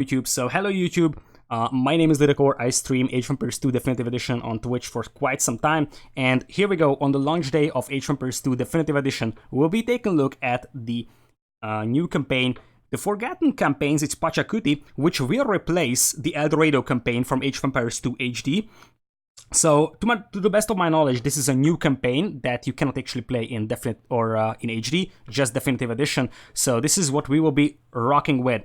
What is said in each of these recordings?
YouTube. So hello YouTube, my name is Lidakor. I stream Age of Empires 2 Definitive Edition on Twitch for quite some time, and here we go. On the launch day of Age of Empires 2 Definitive Edition, we'll be taking a look at the new campaign, the Forgotten Campaigns. It's Pachacuti, which will replace the Eldorado campaign from Age of Empires 2 HD. So, to the best of my knowledge, this is a new campaign that you cannot actually play in Definite or in HD, just Definitive Edition. So this is what we will be rocking with.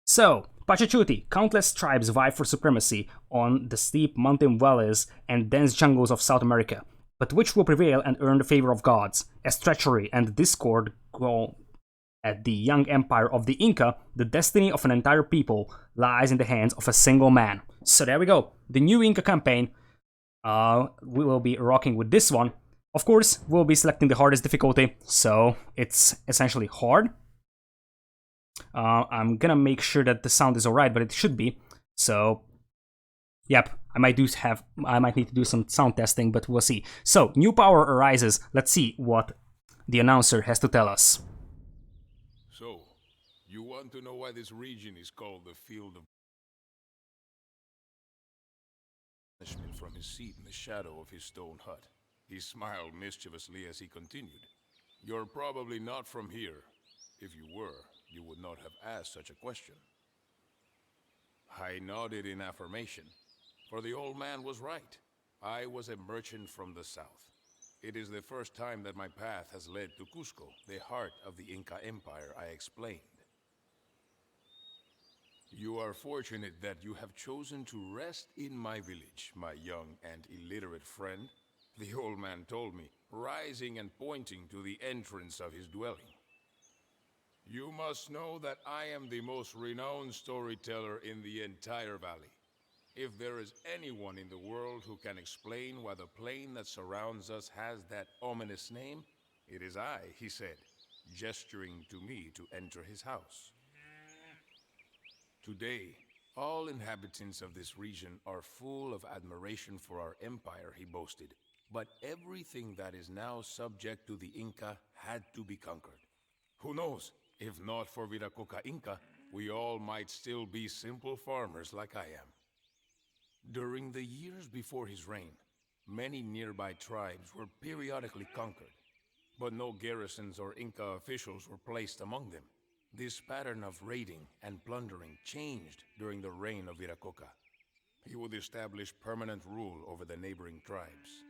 So, Pachacuti, countless tribes vie for supremacy on the steep mountain valleys and dense jungles of South America. But which will prevail and earn the favor of gods? As treachery and discord go at the young empire of the Inca, the destiny of an entire people lies in the hands of a single man. So there we go, the new Inca campaign. We will be rocking with this one. Of course, we'll be selecting the hardest difficulty, so it's essentially hard. I'm gonna make sure that the sound is alright, but it should be. So, yep, I might need to do some sound testing, but we'll see. So, new power arises. Let's see what the announcer has to tell us. So, you want to know why this region is called the Field of Punishment? From his seat in the shadow of his stone hut, he smiled mischievously as he continued. You're probably not from here. If you were, you would not have asked such a question. I nodded in affirmation, for the old man was right. I was a merchant from the south. It is the first time that my path has led to Cusco, the heart of the Inca Empire, I explained. You are fortunate that you have chosen to rest in my village, my young and illiterate friend, the old man told me, rising and pointing to the entrance of his dwelling. You must know that I am the most renowned storyteller in the entire valley. If there is anyone in the world who can explain why the plain that surrounds us has that ominous name, it is I, he said, gesturing to me to enter his house. Today, all inhabitants of this region are full of admiration for our empire, he boasted. But everything that is now subject to the Inca had to be conquered. Who knows? If not for Viracocha Inca, we all might still be simple farmers like I am. During the years before his reign, many nearby tribes were periodically conquered, but no garrisons or Inca officials were placed among them. This pattern of raiding and plundering changed during the reign of Viracocha. He would establish permanent rule over the neighboring tribes.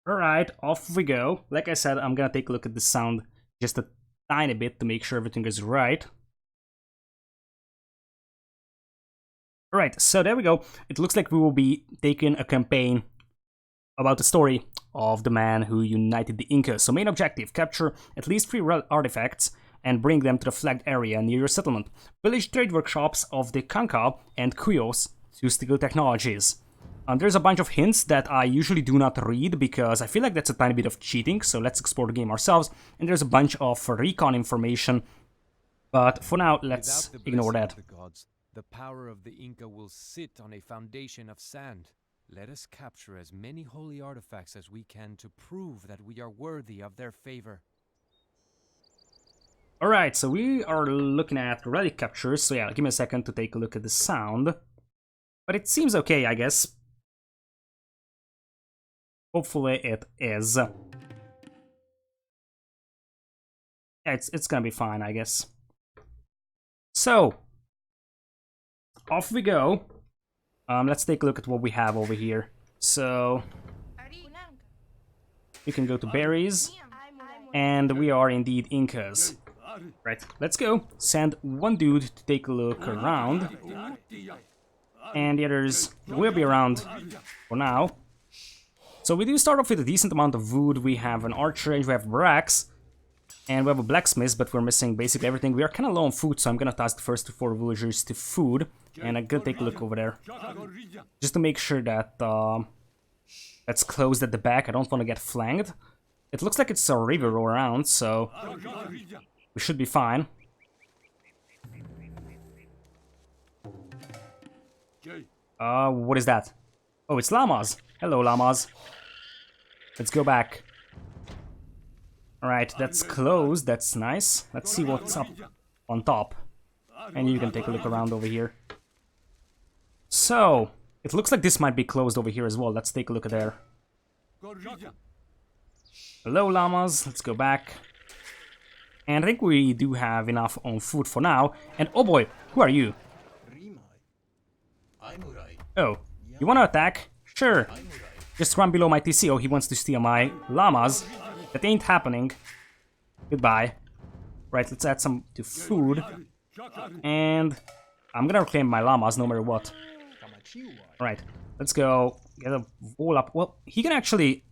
Alright, off we go. Like I said, I'm gonna take a look at the sound just a tiny bit to make sure everything is right. Alright, so there we go. It looks like we will be taking a campaign about the story of the man who united the Incas. So main objective, capture at least 3 artifacts and bring them to the flagged area near your settlement. Village trade workshops of the Kanka and Kuyos to steal technologies. There's a bunch of hints that I usually do not read because I feel like that's a tiny bit of cheating, so let's explore the game ourselves. And there's a bunch of recon information, but for now, let's ignore that. The gods, the power of the Inca will sit on a foundation of sand. Let us capture as many holy artifacts as we can to prove that we are worthy of their favor. Alright, so we are looking at relic captures, so yeah, give me a second to take a look at the sound. But it seems okay, I guess. Hopefully it is. Yeah, it's gonna be fine, I guess. So, off we go. Let's take a look at what we have over here. So, you can go to berries, and we are indeed Incas. Right, let's go. Send one dude to take a look around, and the others will be around for now. So we do start off with a decent amount of wood. We have an archer, we have barracks, and we have a blacksmith, but we're missing basically everything. We are kind of low on food, so I'm gonna task the first 4 villagers to food, and I'm gonna take a look over there. Just to make sure that that's closed at the back. I don't want to get flanked. It looks like it's a river around, so we should be fine. What is that? Oh, it's llamas. Hello, llamas. Let's go back. Alright, that's closed. That's nice. Let's see what's up on top. And you can take a look around over here. So, it looks like this might be closed over here as well. Let's take a look at there. Hello, llamas. Let's go back. And I think we do have enough on food for now. And oh boy, who are you? Oh, you wanna attack? Sure. Just run below my TC. Oh, he wants to steal my llamas. That ain't happening. Goodbye. Right, let's add some to food. And I'm gonna reclaim my llamas no matter what. Right, let's go get a wall up. Well, he can actually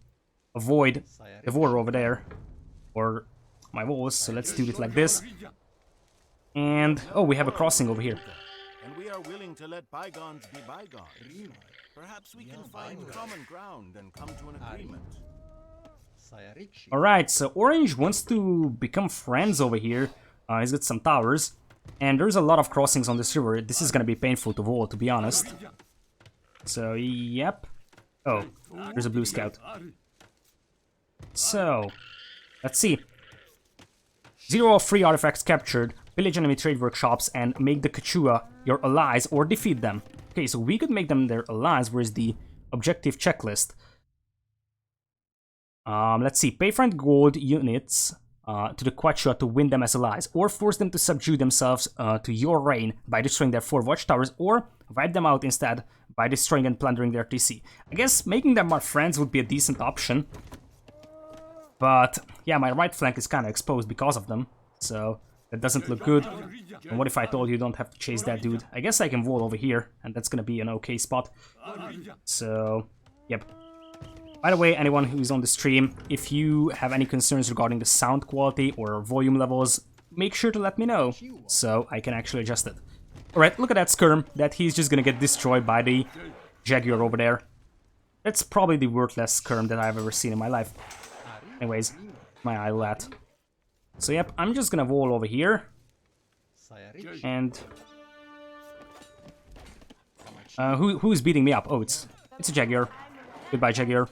avoid the wall over there. Or my walls, so let's do it like this. And, oh, we have a crossing over here. And we are willing to let bygones be bygones. Perhaps we can find common ground and come to an agreement. Alright, so Orange wants to become friends over here. He's got some towers. And there's a lot of crossings on this river. This is gonna be painful to wall, to be honest. So, yep. Oh, there's a blue scout. So, let's see. 0 of 3 artifacts captured, pillage enemy trade workshops, and make the Quechua your allies or defeat them. Okay, so we could make them their allies. Where's the objective checklist? Let's see. Pay friend gold units to the Quechua to win them as allies, or force them to subdue themselves to your reign by destroying their 4 watchtowers, or wipe them out instead by destroying and plundering their TC. I guess making them our friends would be a decent option. But, yeah, my right flank is kind of exposed because of them, so that doesn't look good. And what if I told you don't have to chase that dude? I guess I can wall over here, and that's gonna be an okay spot. So, yep. By the way, anyone who's on the stream, if you have any concerns regarding the sound quality or volume levels, make sure to let me know, so I can actually adjust it. Alright, look at that skirm, that he's just gonna get destroyed by the Jaguar over there. That's probably the worthless skirm that I've ever seen in my life. Anyways, my eye lat. So yep, I'm just gonna wall over here. And who's beating me up? Oh, it's a Jaguar. Goodbye, Jaguar.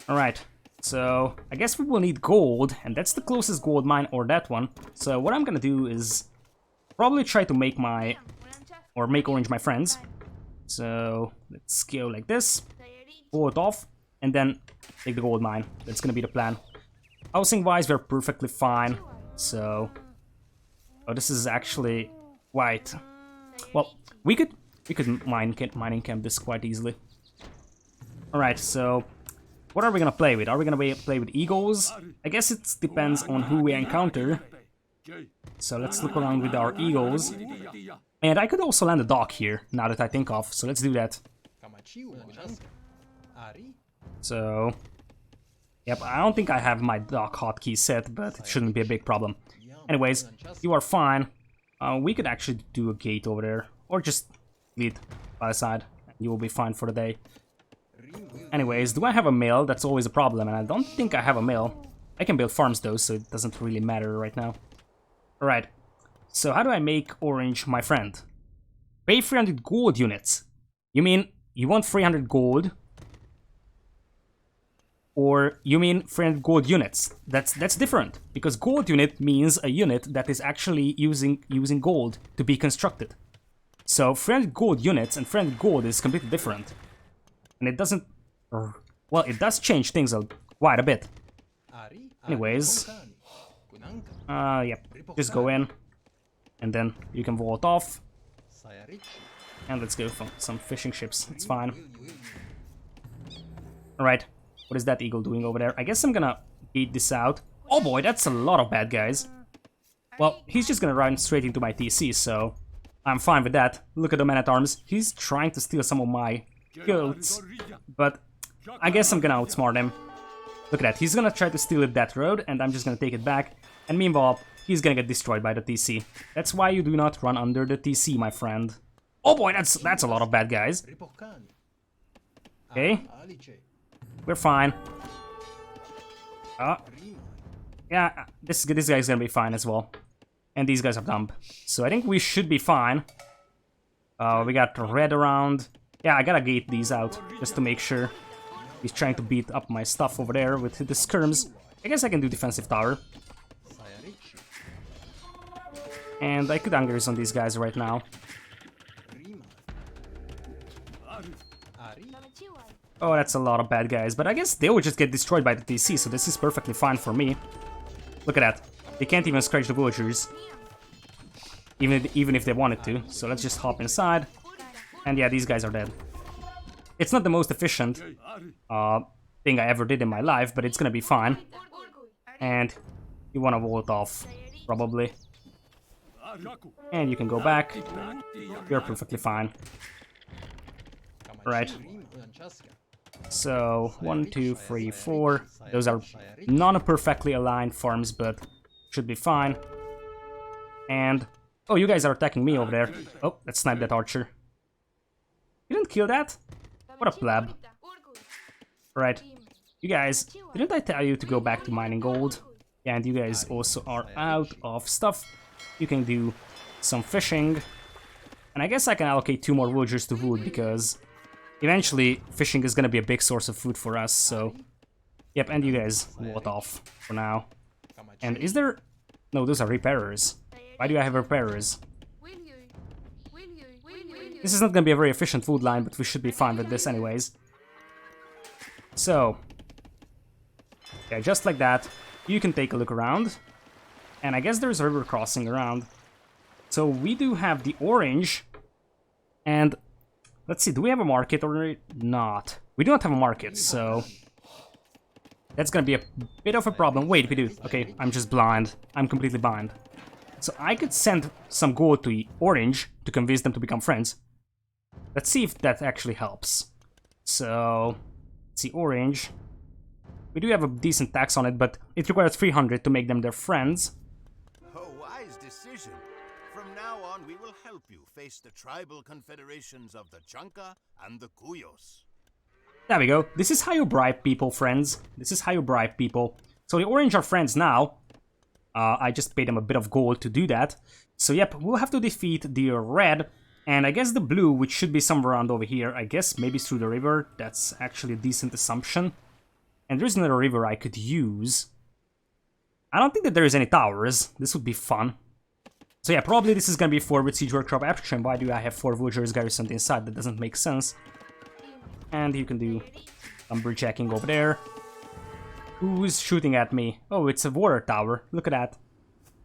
Alright, so I guess we will need gold, and that's the closest gold mine, or that one. So what I'm gonna do is probably try to make make Orange my friends. So let's go like this, pull it off, and then take the gold mine. That's gonna be the plan. Housing wise, we're perfectly fine. So, oh, this is actually quite well. We could mining camp this quite easily. All right, so what are we gonna play with? Are we gonna play with eagles? I guess it depends on who we encounter. So let's look around with our eagles. And I could also land a dock here, now that I think of. So let's do that. So, yep, I don't think I have my dock hotkey set, but it shouldn't be a big problem. Anyways, you are fine. We could actually do a gate over there, or just lead by the side, and you will be fine for the day. Anyways, do I have a mill? That's always a problem, and I don't think I have a mill. I can build farms though, so it doesn't really matter right now. Alright, so how do I make Orange my friend? Pay 300 gold units. You mean you want 300 gold? Or you mean 300 gold units? That's different, because gold unit means a unit that is actually using gold to be constructed. So 300 gold units and 300 gold is completely different. And it doesn't... well, it does change things quite a bit. Anyways... yep, just go in. And then you can vault off. And let's go for some fishing ships, it's fine. Alright, what is that eagle doing over there? I guess I'm gonna beat this out. Oh boy, that's a lot of bad guys. Well, he's just gonna run straight into my TC, so I'm fine with that. Look at the man-at-arms. He's trying to steal some of my goats, but I guess I'm gonna outsmart him. Look at that, he's gonna try to steal it that road, and I'm just gonna take it back. And meanwhile, he's gonna get destroyed by the TC. That's why you do not run under the TC, my friend. Oh boy, that's a lot of bad guys. Okay, we're fine. Yeah, this guy's gonna be fine as well. And these guys are dumb. So I think we should be fine. We got red around. Yeah, I gotta gate these out, just to make sure. He's trying to beat up my stuff over there with the skirms. I guess I can do defensive tower. And I could angers on these guys right now. Oh, that's a lot of bad guys, but I guess they will just get destroyed by the TC, so this is perfectly fine for me. Look at that. They can't even scratch the villagers. Even if they wanted to. So let's just hop inside. And yeah, these guys are dead. It's not the most efficient thing I ever did in my life, but it's gonna be fine. And you wanna vault off, probably. And you can go back. You're perfectly fine. Right. So, 1, 2, 3, 4. Those are non-perfectly aligned farms, but should be fine. And... oh, you guys are attacking me over there. Oh, let's snipe that archer. You didn't kill that? What a pleb. Right. You guys, didn't I tell you to go back to mining gold? Yeah, and you guys also are out of stuff. You can do some fishing. And I guess I can allocate 2 more villagers to wood, because eventually fishing is gonna be a big source of food for us, so... yep, and you guys ward off for now. And is there... no, those are repairers. Why do I have repairers? This is not gonna be a very efficient food line, but we should be fine with this anyways. So... yeah, just like that, you can take a look around. And I guess there's a river crossing around. So we do have the orange. And... let's see, do we have a market or not? We do not have a market, so... that's gonna be a bit of a problem. Wait, we do. Okay, I'm just blind. I'm completely blind. So I could send some gold to orange to convince them to become friends. Let's see if that actually helps. So... let's see, orange. We do have a decent tax on it, but it requires 300 to make them their friends. Oh, wise decision. From now on, we will help you face the tribal confederations of the Chanka and the Cuyos. There we go. This is how you bribe people, friends. This is how you bribe people. So the orange are friends now. I just paid them a bit of gold to do that. So yep, we'll have to defeat the red. And I guess the blue, which should be somewhere around over here. I guess maybe through the river. That's actually a decent assumption. And there's another river I could use. I don't think that there is any towers. This would be fun. So yeah, probably this is gonna be forward siege workshop action. Why do I have 4 villagers garrisoned inside? That doesn't make sense. And you can do lumberjacking over there. Who's shooting at me? Oh, it's a water tower. Look at that.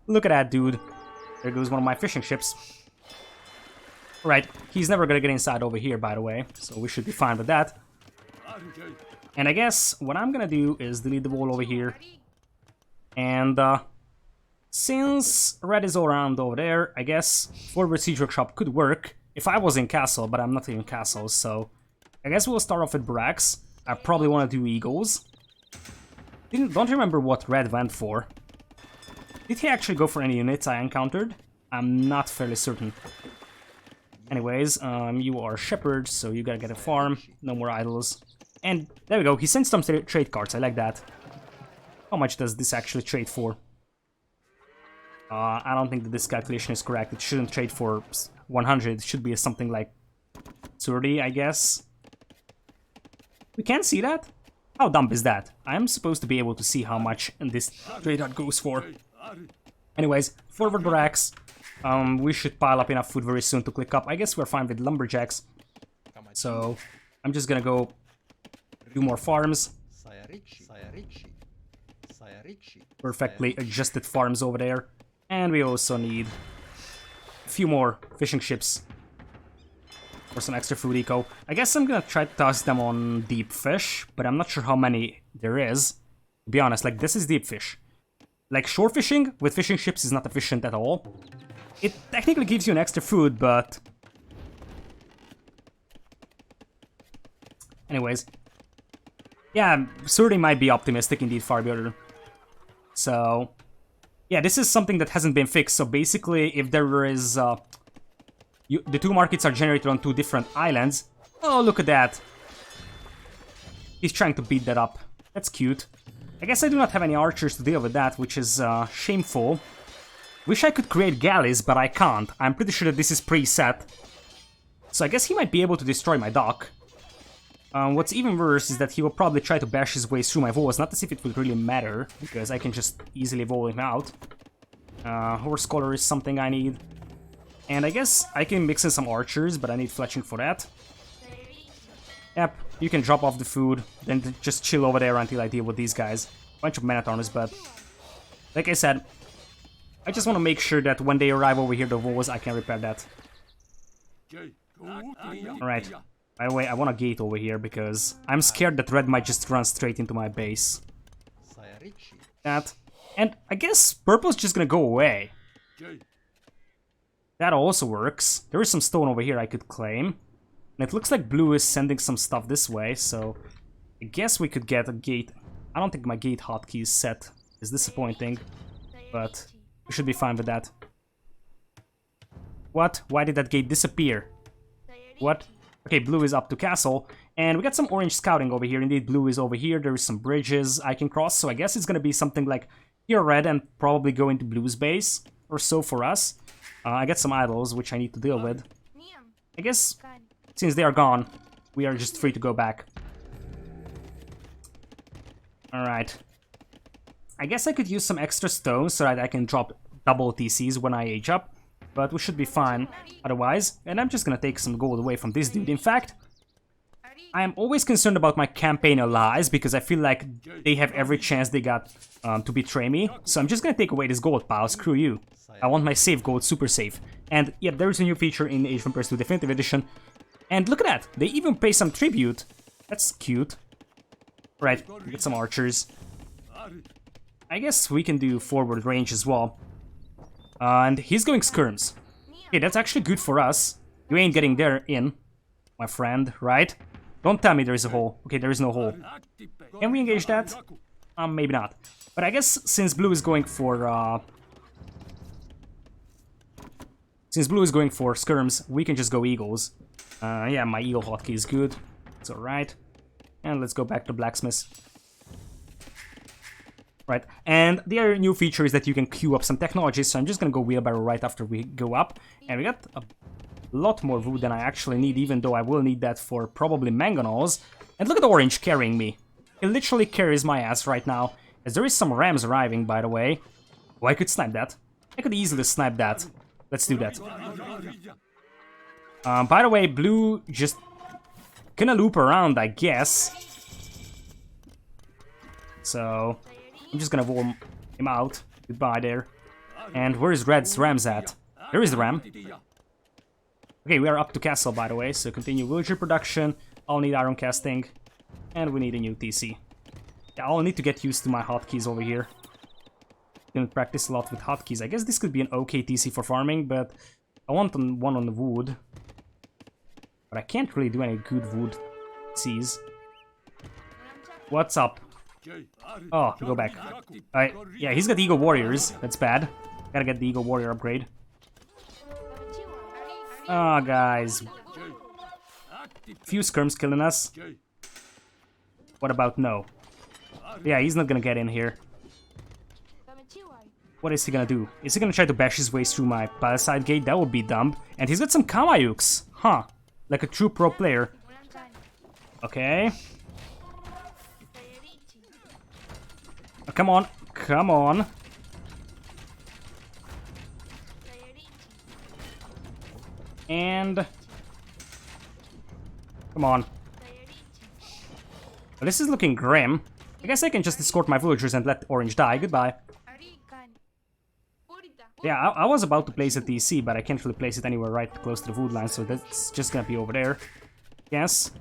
Look at that, dude. There goes one of my fishing ships. Right, he's never gonna get inside over here, by the way. So we should be fine with that. And I guess what I'm gonna do is delete the wall over here. And since red is all around over there, I guess forward siege workshop could work if I was in castle, but I'm not in castle, so I guess we'll start off with barracks. I probably want to do eagles. Don't remember what red went for. Did he actually go for any units I encountered? I'm not fairly certain. Anyways, you are shepherds, so you gotta get a farm. No more idols. And there we go, he sent some trade cards, I like that. How much does this actually trade for? I don't think that this calculation is correct. It shouldn't trade for 100, it should be something like 30, I guess. We can't see that? How dumb is that? I'm supposed to be able to see how much this trade card goes for. Anyways, forward barracks. We should pile up enough food very soon to click up. I guess we're fine with lumberjacks. So, I'm just gonna go do more farms. Perfectly adjusted farms over there. And we also need a few more fishing ships for some extra food eco. I guess I'm gonna try to toss them on deep fish, but I'm not sure how many there is. To be honest, like, this is deep fish. Like, shore fishing with fishing ships is not efficient at all. It technically gives you an extra food, but... anyways. Yeah, 30 might be optimistic, indeed far better. So... yeah, this is something that hasn't been fixed, so basically if there is... the 2 markets are generated on 2 different islands. Oh, look at that. He's trying to beat that up. That's cute. I guess I do not have any archers to deal with that, which is shameful. Wish I could create galleys, but I can't. I'm pretty sure that this is preset. So I guess he might be able to destroy my dock. What's even worse is that he will probably try to bash his way through my walls, not as if it would really matter, because I can just easily wall him out. Horse collar is something I need. And I guess I can mix in some archers, but I need fletching for that. Yep, you can drop off the food, then just chill over there until I deal with these guys. Bunch of men-at-arms, but like I said, I just want to make sure that when they arrive over here, the walls, I can repair that. Alright. By the way, I want a gate over here because I'm scared that red might just run straight into my base. That. And I guess purple's just gonna go away. That also works. There is some stone over here I could claim. And it looks like blue is sending some stuff this way, so I guess we could get a gate. I don't think my gate hotkey is set. It's disappointing, but we should be fine with that. What? Why did that gate disappear? What? Okay, blue is up to castle, and we got some orange scouting over here. Indeed, blue is over here. There is some bridges I can cross, so I guess it's gonna be something like here red and probably go into blue's base or so for us. I got some idols which I need to deal with. I guess since they are gone, we are just free to go back. Alright. I guess I could use some extra stones so that I can drop double TCs when I age up. But we should be fine otherwise. And I'm just gonna take some gold away from this dude. In fact, I am always concerned about my campaign allies because I feel like they have every chance they got to betray me. So I'm just gonna take away this gold pile. Screw you. I want my safe gold super safe. And yeah, there is a new feature in Age of Empires 2 Definitive Edition. And look at that. They even pay some tribute. That's cute. Right, get some archers. I guess we can do forward range as well. And he's going skirms. Okay, that's actually good for us. You ain't getting there in, my friend, right? Don't tell me there is a hole. Okay, there is no hole. Can we engage that? Maybe not. But I guess since blue is going for skirms, we can just go eagles. Yeah, my eagle hotkey is good. It's alright. And let's go back to blacksmith. Right, and the other new feature is that you can queue up some technologies, so I'm just gonna go wheelbarrow right after we go up. And we got a lot more wood than I actually need, even though I will need that for probably manganese. And look at orange carrying me. It literally carries my ass right now, as there is some rams arriving, by the way. Oh, I could snipe that. I could easily snipe that. Let's do that. By the way, blue just gonna loop around, I guess. So I'm just gonna warm him out. Goodbye there. And where is red's rams at? There is the ram. Okay, we are up to castle, by the way, so continue villager production. I'll need iron casting. And we need a new TC. Yeah, I'll need to get used to my hotkeys over here. Didn't practice a lot with hotkeys. I guess this could be an okay TC for farming, but I want one on the wood. But I can't really do any good wood TCs. What's up? Oh, go back. Alright, yeah, he's got Eagle Warriors. That's bad. Gotta get the Eagle Warrior upgrade. Oh, guys. Few skirms killing us. What about no? Yeah, he's not gonna get in here. What is he gonna do? Is he gonna try to bash his way through my palisade gate? That would be dumb. And he's got some Kamayuks. Huh. Like a true pro player. Okay. Oh, come on. Come on. And... come on. Well, this is looking grim. I guess I can just escort my villagers and let orange die. Goodbye. Yeah, I was about to place a TC, but I can't really place it anywhere right close to the wood line, so that's just gonna be over there. Yes.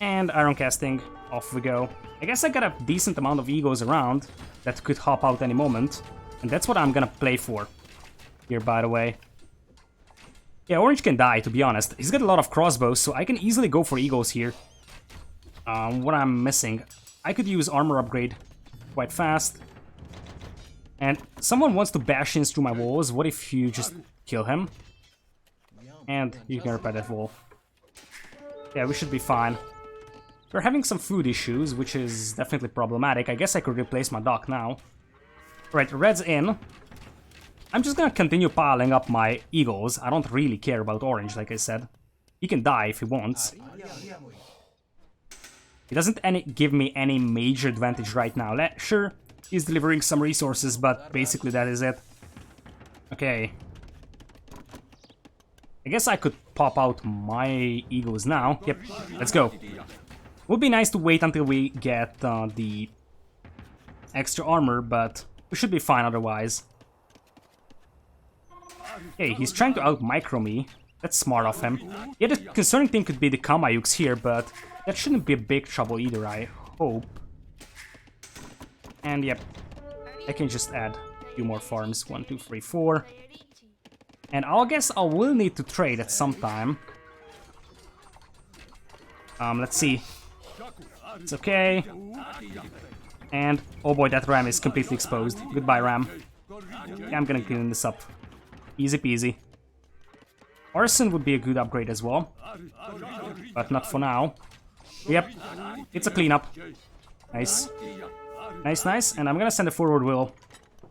And iron casting. Off we go. I guess I got a decent amount of egos around that could hop out any moment. And that's what I'm gonna play for. Here, by the way. Yeah, orange can die, to be honest. He's got a lot of crossbows, so I can easily go for eagles here. What I'm missing. I could use armor upgrade quite fast. And someone wants to bash in through my walls. What if you just kill him? And you can repair that wall. Yeah, we should be fine. We're having some food issues, which is definitely problematic. I guess I could replace my dock now. Right, red's in. I'm just gonna continue piling up my eagles. I don't really care about orange, like I said. He can die if he wants. He doesn't give me any major advantage right now. Sure, he's delivering some resources, but basically that is it. Okay. I guess I could pop out my egos now. Yep, let's go. Would be nice to wait until we get the extra armor, but we should be fine otherwise. Okay, he's trying to out-micro me. That's smart of him. Yeah, the concerning thing could be the Kamayuks here, but that shouldn't be a big trouble either, I hope. And yep, I can just add a few more farms. 1, 2, 3, 4. And I guess I will need to trade at some time. Let's see. It's okay. And, oh boy, that ram is completely exposed. Goodbye, ram. Yeah, I'm gonna clean this up. Easy peasy. Arson would be a good upgrade as well. But not for now. Yep, it's a cleanup. Nice. Nice, nice. And I'm gonna send a forward wheel.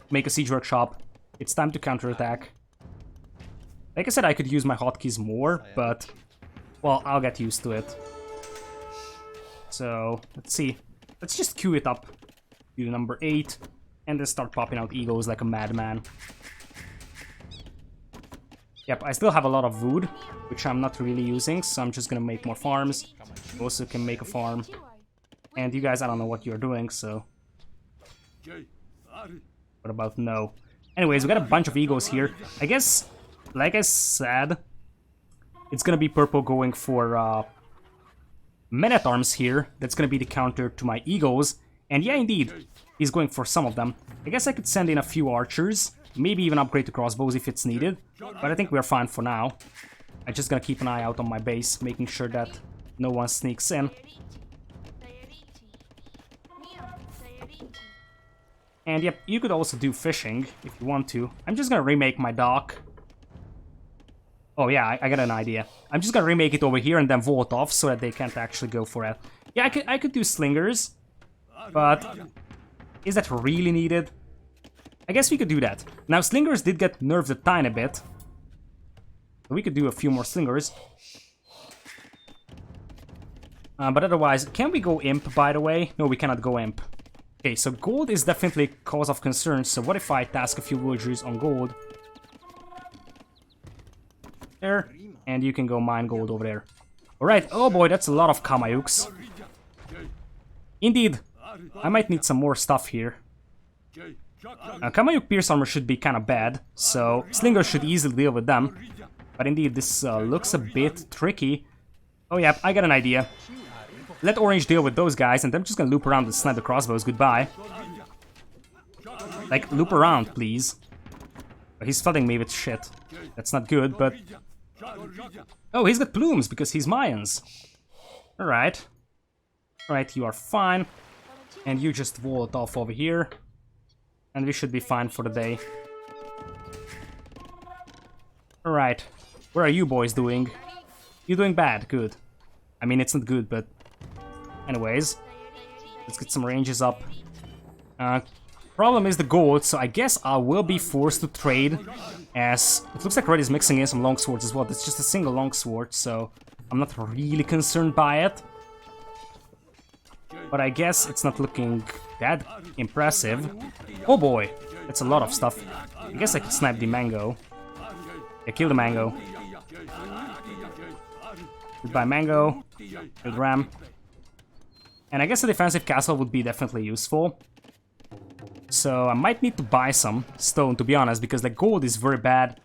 Make a siege workshop. It's time to counterattack. Like I said, I could use my hotkeys more, but... well, I'll get used to it. So, let's see. Let's just queue it up. Do number 8. And then start popping out egos like a madman. Yep, I still have a lot of wood, which I'm not really using, so I'm just gonna make more farms. You also can make a farm. And you guys, I don't know what you're doing, so... what about no? Anyways, we got a bunch of egos here. I guess, like I said, it's gonna be purple going for men-at-arms here. That's gonna be the counter to my egos. And yeah, indeed, he's going for some of them. I guess I could send in a few archers. Maybe even upgrade to crossbows if it's needed. But I think we're fine for now. I'm just gonna keep an eye out on my base, making sure that no one sneaks in. And yep, you could also do fishing if you want to. I'm just gonna remake my dock. Oh yeah, I got an idea. I'm just gonna remake it over here and then vault off so that they can't actually go for it. Yeah, I could do slingers. But is that really needed? I guess we could do that. Now, slingers did get nerfed a tiny bit. We could do a few more slingers. But otherwise, can we go imp, by the way? No, we cannot go imp. Okay, so gold is definitely a cause of concern. So what if I task a few villagers on gold? There. And you can go mine gold over there. Alright, oh boy, that's a lot of Kamayuks. Indeed. I might need some more stuff here. Kamayuk Pierce Armor should be kinda bad, so Slingers should easily deal with them. But indeed, this looks a bit tricky. Oh yeah, I got an idea. Let Orange deal with those guys, and I'm just gonna loop around and snipe the crossbows, goodbye. Like, loop around, please. He's flooding me with shit. That's not good, but... oh, he's got plumes, because he's Mayans. Alright. Alright, you are fine. And you just vault off over here. And we should be fine for the day. Alright. Where are you boys doing? You're doing bad, good. I mean, it's not good, but... anyways. Let's get some ranges up. Problem is the gold, so I guess I will be forced to trade. As it looks like Red is mixing in some longswords as well. That's just a single longsword, so I'm not really concerned by it. But I guess it's not looking that impressive. Oh boy, that's a lot of stuff. I guess I could snipe the mango. Yeah, kill the mango. Goodbye mango. Kill the ram. And I guess a defensive castle would be definitely useful. So I might need to buy some stone, to be honest, because the gold is very bad.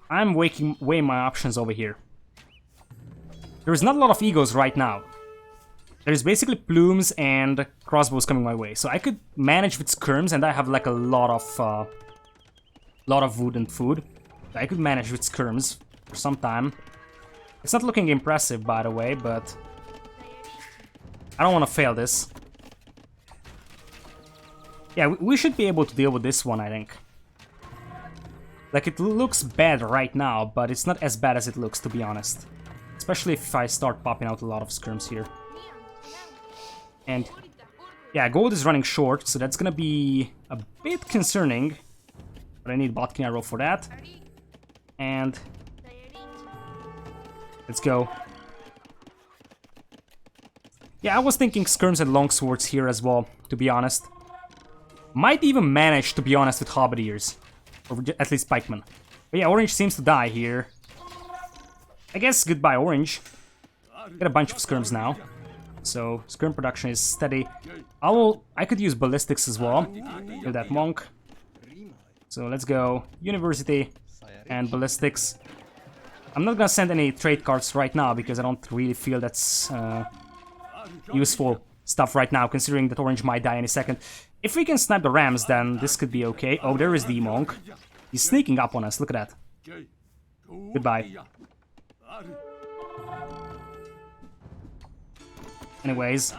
I'm weighing my options over here. There's not a lot of egos right now. There's basically plumes and crossbows coming my way. So I could manage with skirms, and I have like a lot of wood and food. I could manage with skirms for some time. It's not looking impressive, by the way, but I don't want to fail this. Yeah, we should be able to deal with this one, I think. Like, it looks bad right now, but it's not as bad as it looks, to be honest. Especially if I start popping out a lot of skirms here. And yeah, gold is running short, so that's gonna be a bit concerning. But I need Botkin Arrow for that. And let's go. Yeah, I was thinking skirms and longswords here as well, to be honest. Might even manage, to be honest, with halberdiers. Or at least pikemen. But yeah, orange seems to die here. I guess goodbye, orange. Got a bunch of skirms now. So, skirm production is steady. I could use ballistics as well. Kill that monk. So let's go university and ballistics. I'm not gonna send any trade cards right now because I don't really feel that's useful stuff right now, considering that orange might die any second. If we can snipe the rams, then this could be okay. Oh, there is the monk. He's sneaking up on us, look at that. Goodbye. Anyways.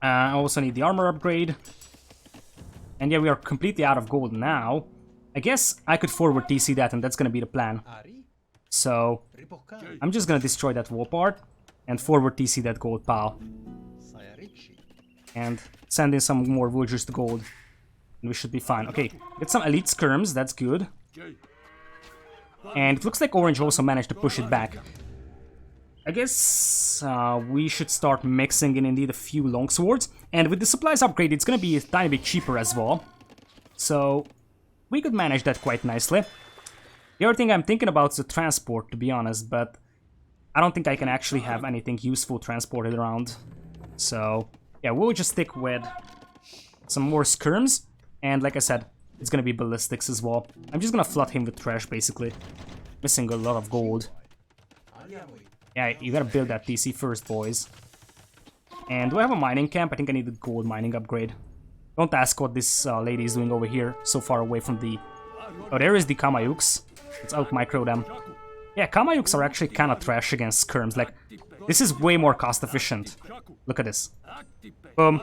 I also need the armor upgrade. And yeah, we are completely out of gold now. I guess I could forward TC that, and that's gonna be the plan. So, I'm just gonna destroy that wall part and forward TC that gold pile. And send in some more villagers to gold. And we should be fine. Okay, get some elite skirms, that's good. And it looks like orange also managed to push it back. I guess we should start mixing in indeed a few longswords. And with the supplies upgrade, it's gonna be a tiny bit cheaper as well. So, we could manage that quite nicely. The other thing I'm thinking about is the transport, to be honest, but I don't think I can actually have anything useful transported around. So, yeah, we'll just stick with some more skirms, and like I said, it's gonna be ballistics as well. I'm just gonna flood him with trash, basically. Missing a lot of gold. Yeah, you gotta build that TC first, boys. And do I have a mining camp? I think I need a gold mining upgrade. Don't ask what this lady is doing over here, so far away from the... Oh, there is the Kamayuks. Let's out-micro them. Yeah, Kamayuks are actually kinda trash against skirms. Like, this is way more cost-efficient. Look at this. Boom.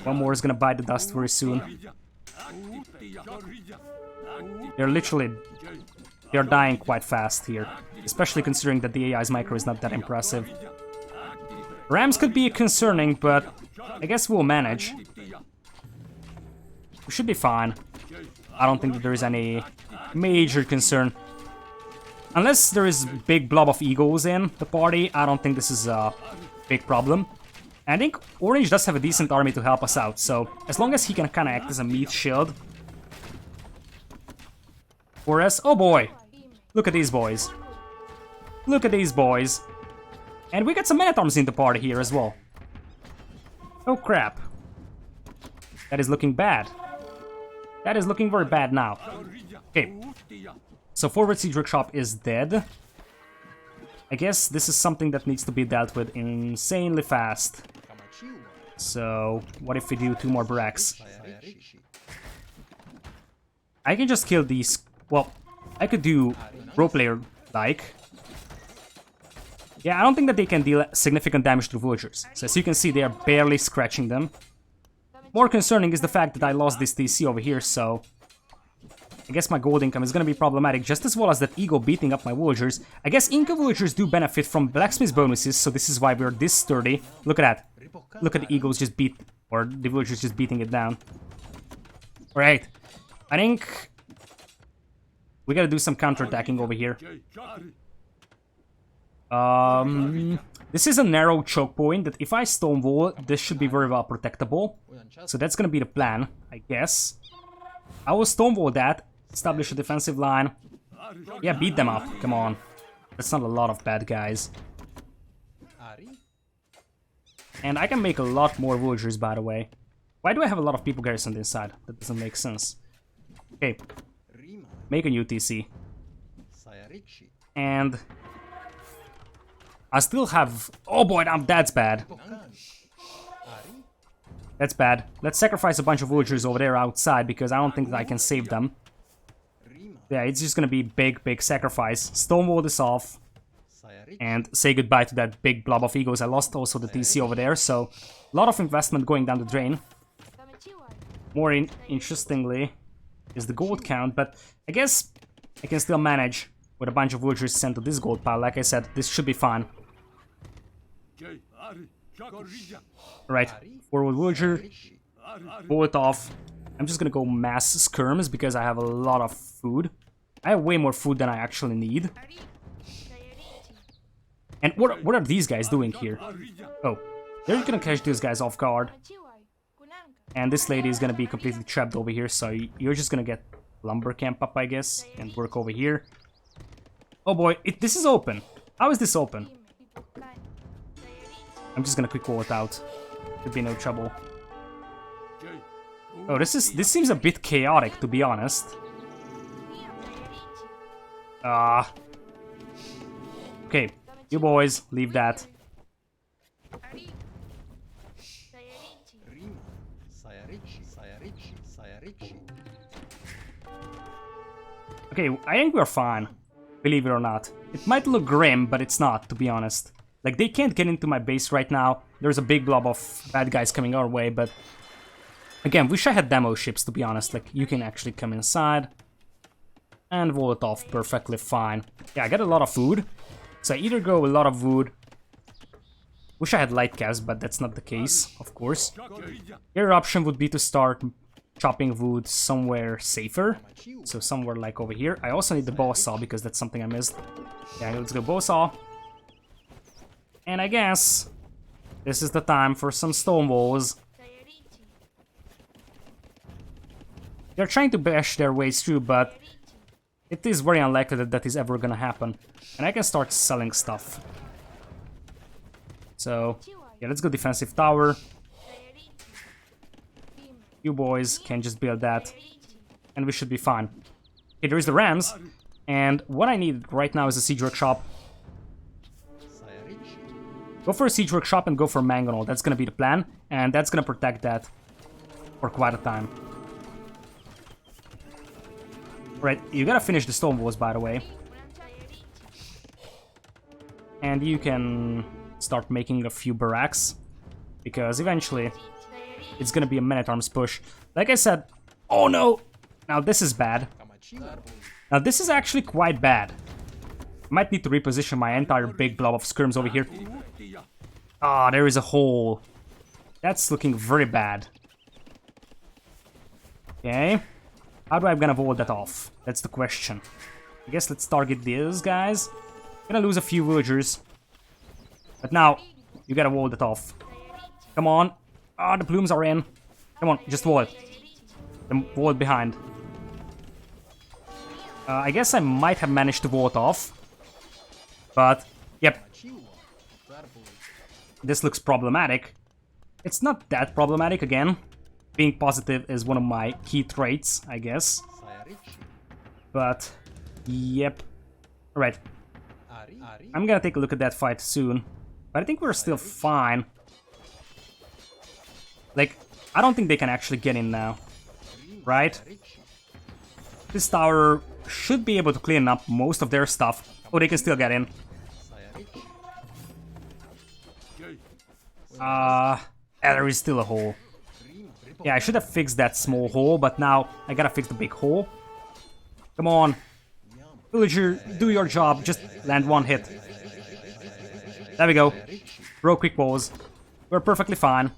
One more is gonna bite the dust very soon. They're literally... They're dying quite fast here. Especially considering that the AI's micro is not that impressive. Rams could be concerning, but I guess we'll manage. We should be fine. I don't think that there is any major concern. Unless there is a big blob of eagles in the party, I don't think this is a big problem. And I think orange does have a decent army to help us out, so as long as he can kind of act as a meat shield for us. Oh boy! Look at these boys. Look at these boys. And we got some men-at-arms in the party here as well. Oh crap. That is looking bad. That is looking very bad now. Okay. So forward siege workshop is dead. I guess this is something that needs to be dealt with insanely fast. So, what if we do 2 more barracks? I can just kill these... Well, I could do pro player like. Yeah, I don't think that they can deal significant damage to villagers. So as you can see, they are barely scratching them. More concerning is the fact that I lost this TC over here, so... I guess my gold income is gonna be problematic, just as well as that eagle beating up my villagers. I guess Inca villagers do benefit from blacksmith bonuses, so this is why we're this sturdy. Look at that. Look at the eagles just beat... or the villagers just beating it down. Alright. I think... we gotta do some counterattacking over here. This is a narrow choke point that if I stonewall, this should be very well protectable. So that's gonna be the plan, I guess. I will stonewall that, establish a defensive line. Yeah, beat them up, come on. That's not a lot of bad guys. And I can make a lot more villagers, by the way. Why do I have a lot of people garrisoned inside? That doesn't make sense. Okay. Make a new TC. And... I still have... Oh boy, that's bad. That's bad. Let's sacrifice a bunch of villagers over there outside, because I don't think that I can save them. Yeah, it's just gonna be big sacrifice. Stonewall this off. And say goodbye to that big blob of egos. I lost also the TC over there, so... a lot of investment going down the drain. More interestingly is the gold count, but I guess I can still manage with a bunch of villagers sent to this gold pile. Like I said, this should be fine. Right, forward villager, bolt off. I'm just gonna go mass skirms because I have a lot of food. I have way more food than I actually need. And what are these guys doing here? Oh, they're gonna catch these guys off guard. And this lady is gonna be completely trapped over here, so you're just gonna get lumber camp up, I guess, and work over here. Oh boy, this is open. How is this open? I'm just gonna quick wall it out. Should be no trouble. Oh, this seems a bit chaotic, to be honest. Okay, you boys, leave that. Okay, I think we're fine, believe it or not. It might look grim, but it's not, to be honest. Like, they can't get into my base right now. There's a big blob of bad guys coming our way, but... Again, wish I had demo ships, to be honest. Like, you can actually come inside and wall it off perfectly fine. Yeah, I got a lot of food, so I either go a lot of wood. Wish I had light caps, but that's not the case, of course. The other option would be to start chopping wood somewhere safer, so somewhere like over here. I also need the bow saw because that's something I missed. Yeah, let's go bow saw. And I guess this is the time for some stone walls. They're trying to bash their ways through, but it is very unlikely that that is ever gonna happen. And I can start selling stuff. So, yeah, let's go defensive tower. You boys can just build that, and we should be fine. Okay, there is the rams, and what I need right now is a siege workshop. Go for a siege workshop and go for mangonel. That's gonna be the plan, and that's gonna protect that for quite a time. Right, you gotta finish the stone walls, by the way. And you can start making a few barracks, because eventually it's gonna be a man-at-arms push. Like I said, oh no! Now this is bad. Now this is actually quite bad. I might need to reposition my entire big blob of skirms over here. Ah, there is a hole. That's looking very bad. Okay. How do I gonna wall that off? That's the question. I guess let's target these guys. Gonna lose a few villagers. But now, you gotta wall that off. Come on. Ah, the plumes are in. Come on, just wall it. Then wall it behind. I guess I might have managed to wall it off. But, yep. This looks problematic. It's not that problematic, again. Being positive is one of my key traits, I guess. But, yep. Alright. I'm gonna take a look at that fight soon. But I think we're still fine. Like, I don't think they can actually get in now. Right? This tower should be able to clean up most of their stuff. Oh, they can still get in. There is still a hole. Yeah, I should have fixed that small hole, but now I gotta fix the big hole. Come on. Villager, do your job. Just land one hit. There we go. Bro, quick walls. We're perfectly fine.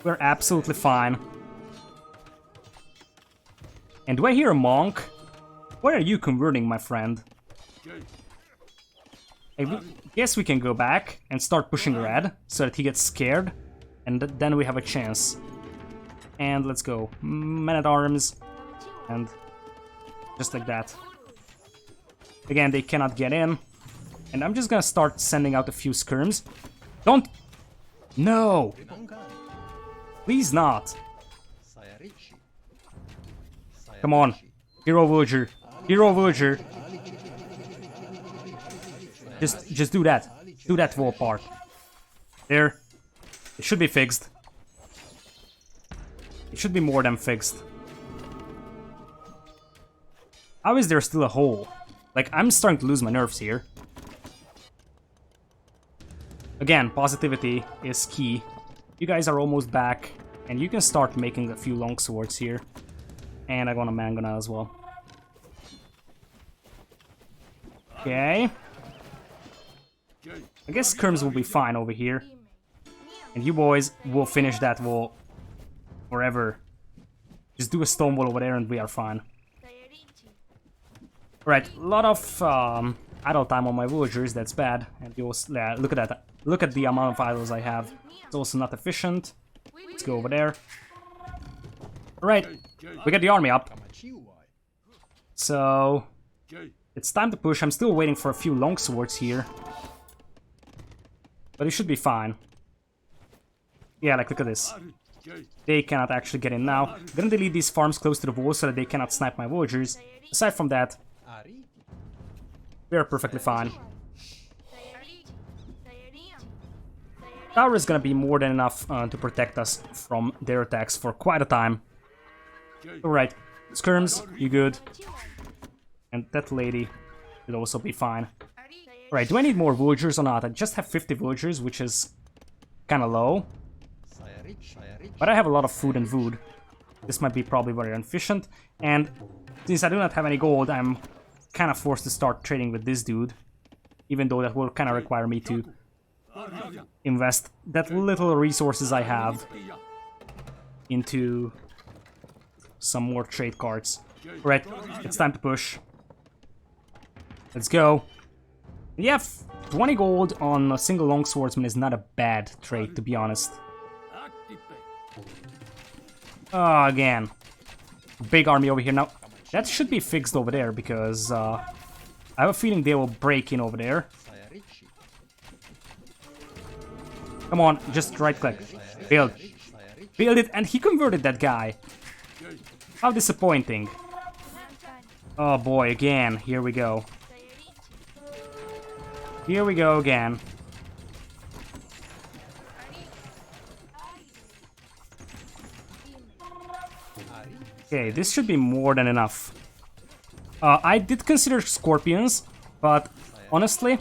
We're absolutely fine. And do I hear a monk? Where are you converting, my friend? I guess we can go back and start pushing red so that he gets scared. And then we have a chance. And let's go. Man-at-arms. And just like that. Again, they cannot get in. And I'm just gonna start sending out a few skirms. Don't... No! Please not. Come on. Hero villager. Hero villager. Just do that. Do that wall part. There. It should be fixed. It should be more than fixed. How is there still a hole? Like, I'm starting to lose my nerves here. Again, positivity is key. You guys are almost back, and you can start making a few long swords here. And I want a mangana as well. Okay. I guess skirms will be fine over here. And you boys will finish that wall forever. Just do a stone wall over there and we are fine. Right, a lot of idle time on my villagers, that's bad. And you also, yeah, look at that. Look at the amount of idles I have. It's also not efficient. Let's go over there. Alright, we got the army up. So, it's time to push. I'm still waiting for a few longswords here. But it should be fine. Yeah, like, look at this. They cannot actually get in now. I'm gonna delete these farms close to the wall so that they cannot snipe my villagers. Aside from that, we're perfectly fine. Tower is gonna be more than enough to protect us from their attacks for quite a time. Alright, skirms, you good. And that lady will also be fine. Alright, do I need more villagers or not? I just have 50 villagers, which is kinda low. But I have a lot of food and wood. This might be probably very inefficient. And since I do not have any gold, I'm kind of forced to start trading with this dude. Even though that will kind of require me to invest that little resources I have into some more trade cards. Alright, it's time to push. Let's go. Yeah, 20 gold on a single longswordsman is not a bad trade, to be honest. Oh, again. Big army over here. Now, that should be fixed over there, because I have a feeling they will break in over there. Come on, just right-click. Build. Build it, and he converted that guy. How disappointing. Oh boy, again. Here we go. Here we go again. Okay, this should be more than enough. I did consider scorpions, but honestly...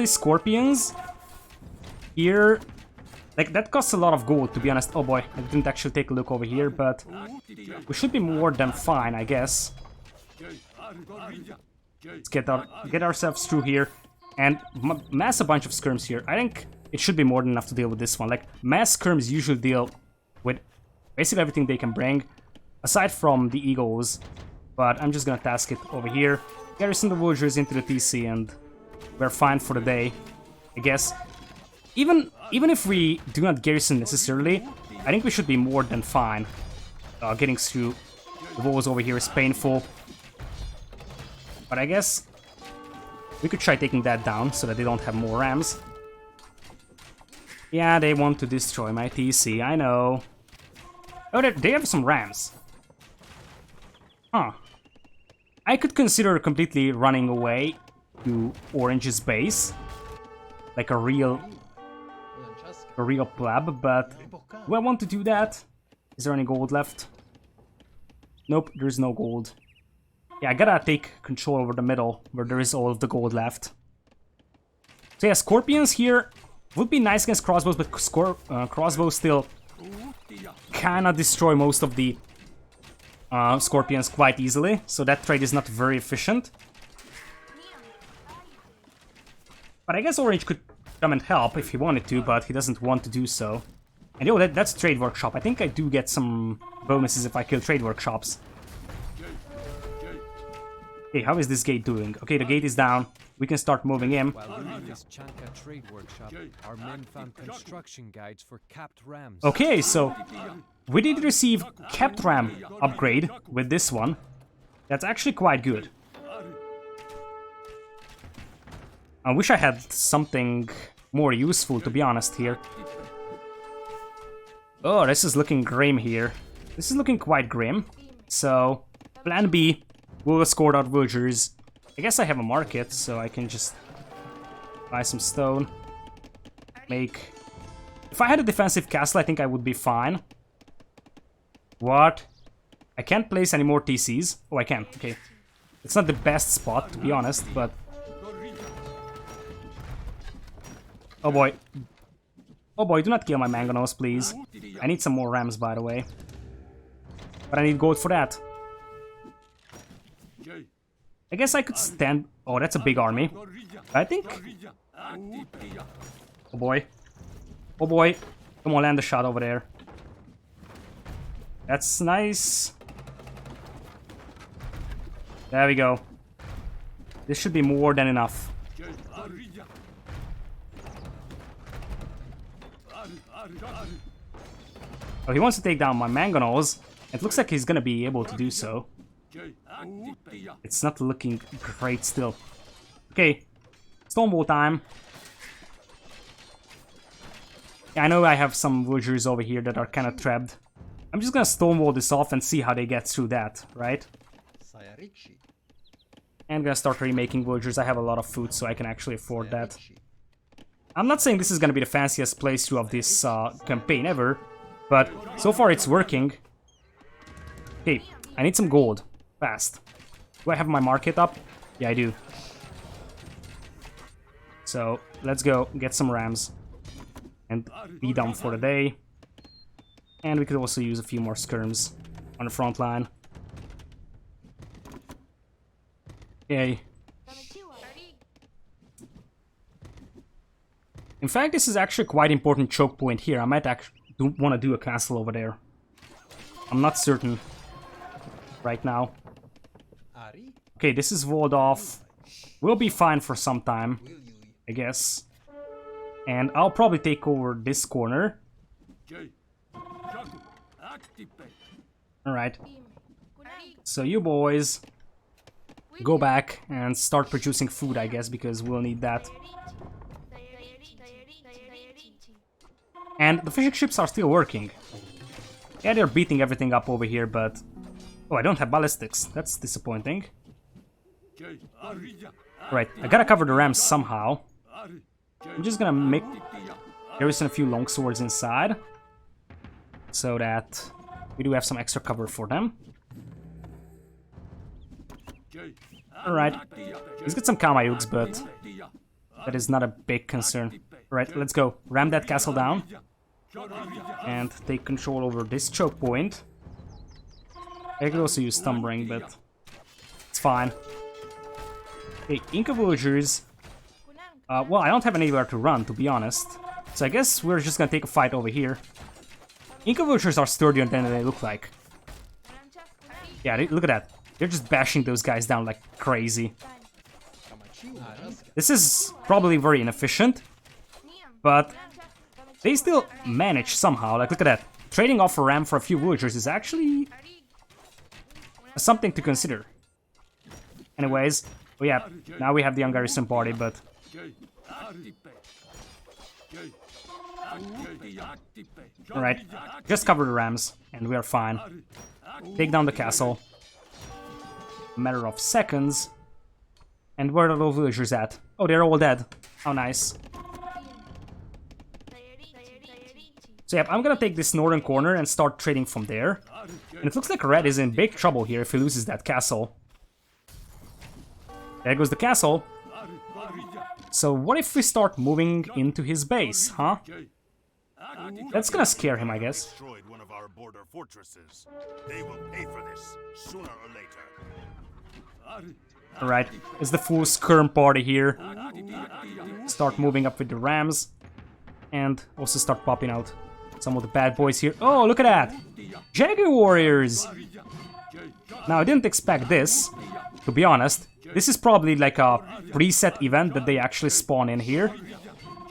scorpions here... Like, that costs a lot of gold, to be honest. Oh boy, I didn't actually take a look over here, but... we should be more than fine, I guess. Let's get ourselves through here. And mass a bunch of skirms here. I think it should be more than enough to deal with this one. Like, mass skirms usually deal with basically everything they can bring, aside from the eagles. But I'm just gonna task it over here. Garrison the villagers into the TC and we're fine for the day, I guess. Even if we do not garrison necessarily, I think we should be more than fine. Getting through the walls over here is painful. But I guess we could try taking that down so that they don't have more rams. Yeah, they want to destroy my TC, I know. Oh, they have some rams. Huh. I could consider completely running away to Orange's base. Like a real pleb, but do I want to do that? Is there any gold left? Nope, there's no gold. Yeah, I gotta take control over the middle, where there is all of the gold left. So yeah, scorpions here would be nice against crossbows, but crossbows still kinda destroy most of the scorpions quite easily, so that trade is not very efficient. But I guess Orange could come and help if he wanted to, but he doesn't want to do so. And yo, that's Trade Workshop. I think I do get some bonuses if I kill Trade Workshops. Okay, how is this gate doing? Okay, the gate is down. We can start moving in. While in this Chanka trade workshop, our men found construction guides for capped rams. Okay, so we did receive capped ram upgrade with this one. That's actually quite good. I wish I had something more useful, to be honest, here. Oh, this is looking grim here. This is looking quite grim. So, plan B, we'll escort out villagers. I guess I have a market, so I can just buy some stone. Make... If I had a defensive castle, I think I would be fine. What? I can't place any more TCs. Oh, I can. Okay. It's not the best spot, to be honest, but... Oh boy. Oh boy, do not kill my mangonos, please. I need some more rams, by the way. But I need gold for that. I guess I could stand... Oh, that's a big army. I think... Oh boy. Oh boy. Come on, land a shot over there. That's nice. There we go. This should be more than enough. Oh, he wants to take down my mangonels. It looks like he's gonna be able to do so. It's not looking great still. Okay, Stonewall time. Yeah, I know I have some villagers over here that are kind of trapped. I'm just gonna Stonewall this off and see how they get through that, right? And I'm gonna start remaking villagers. I have a lot of food, so I can actually afford that. I'm not saying this is gonna be the fanciest playthrough of this campaign ever, but so far it's working. Okay, I need some gold. Fast. Do I have my market up? Yeah, I do. So, let's go get some rams. And be done for the day. And we could also use a few more skirms on the front line. Yay. In fact, this is actually quite important choke point here. I might actually want to do a castle over there. I'm not certain right now. Okay, this is walled off. We'll be fine for some time, I guess. And I'll probably take over this corner. Alright. So you boys go back and start producing food, I guess, because we'll need that. And the fishing ships are still working. Yeah, they're beating everything up over here, but... Oh, I don't have ballistics. That's disappointing. Right, I gotta cover the rams somehow. I'm just gonna make garrison a few longswords inside, so that we do have some extra cover for them. Alright, let's get some Kamayuks, but that is not a big concern. Alright, let's go. Ram that castle down and take control over this choke point. I could also use Stumbring, but it's fine. Okay, Inca villagers. Well, I don't have anywhere to run, to be honest. So I guess we're just gonna take a fight over here. Inca villagers are sturdier than they look like. Yeah, look at that. They're just bashing those guys down like crazy. This is probably very inefficient, but they still manage somehow. Like, look at that. Trading off a ram for a few villagers is actually something to consider. Anyways, oh yeah, now we have the young garrison party, but... Alright, just cover the rams, and we are fine. Take down the castle. A matter of seconds. And where are the villagers at? Oh, they're all dead. How nice. So yeah, I'm gonna take this northern corner and start trading from there. And it looks like Red is in big trouble here if he loses that castle. There goes the castle. So what if we start moving into his base, huh? That's gonna scare him, I guess. Destroyed one of our border fortresses. They will pay for this sooner or later. Alright, it's the full skirm party here. Start moving up with the rams. And also start popping out some of the bad boys here. Oh, look at that! Jaguar warriors! Now, I didn't expect this, to be honest. This is probably like a preset event that they actually spawn in here.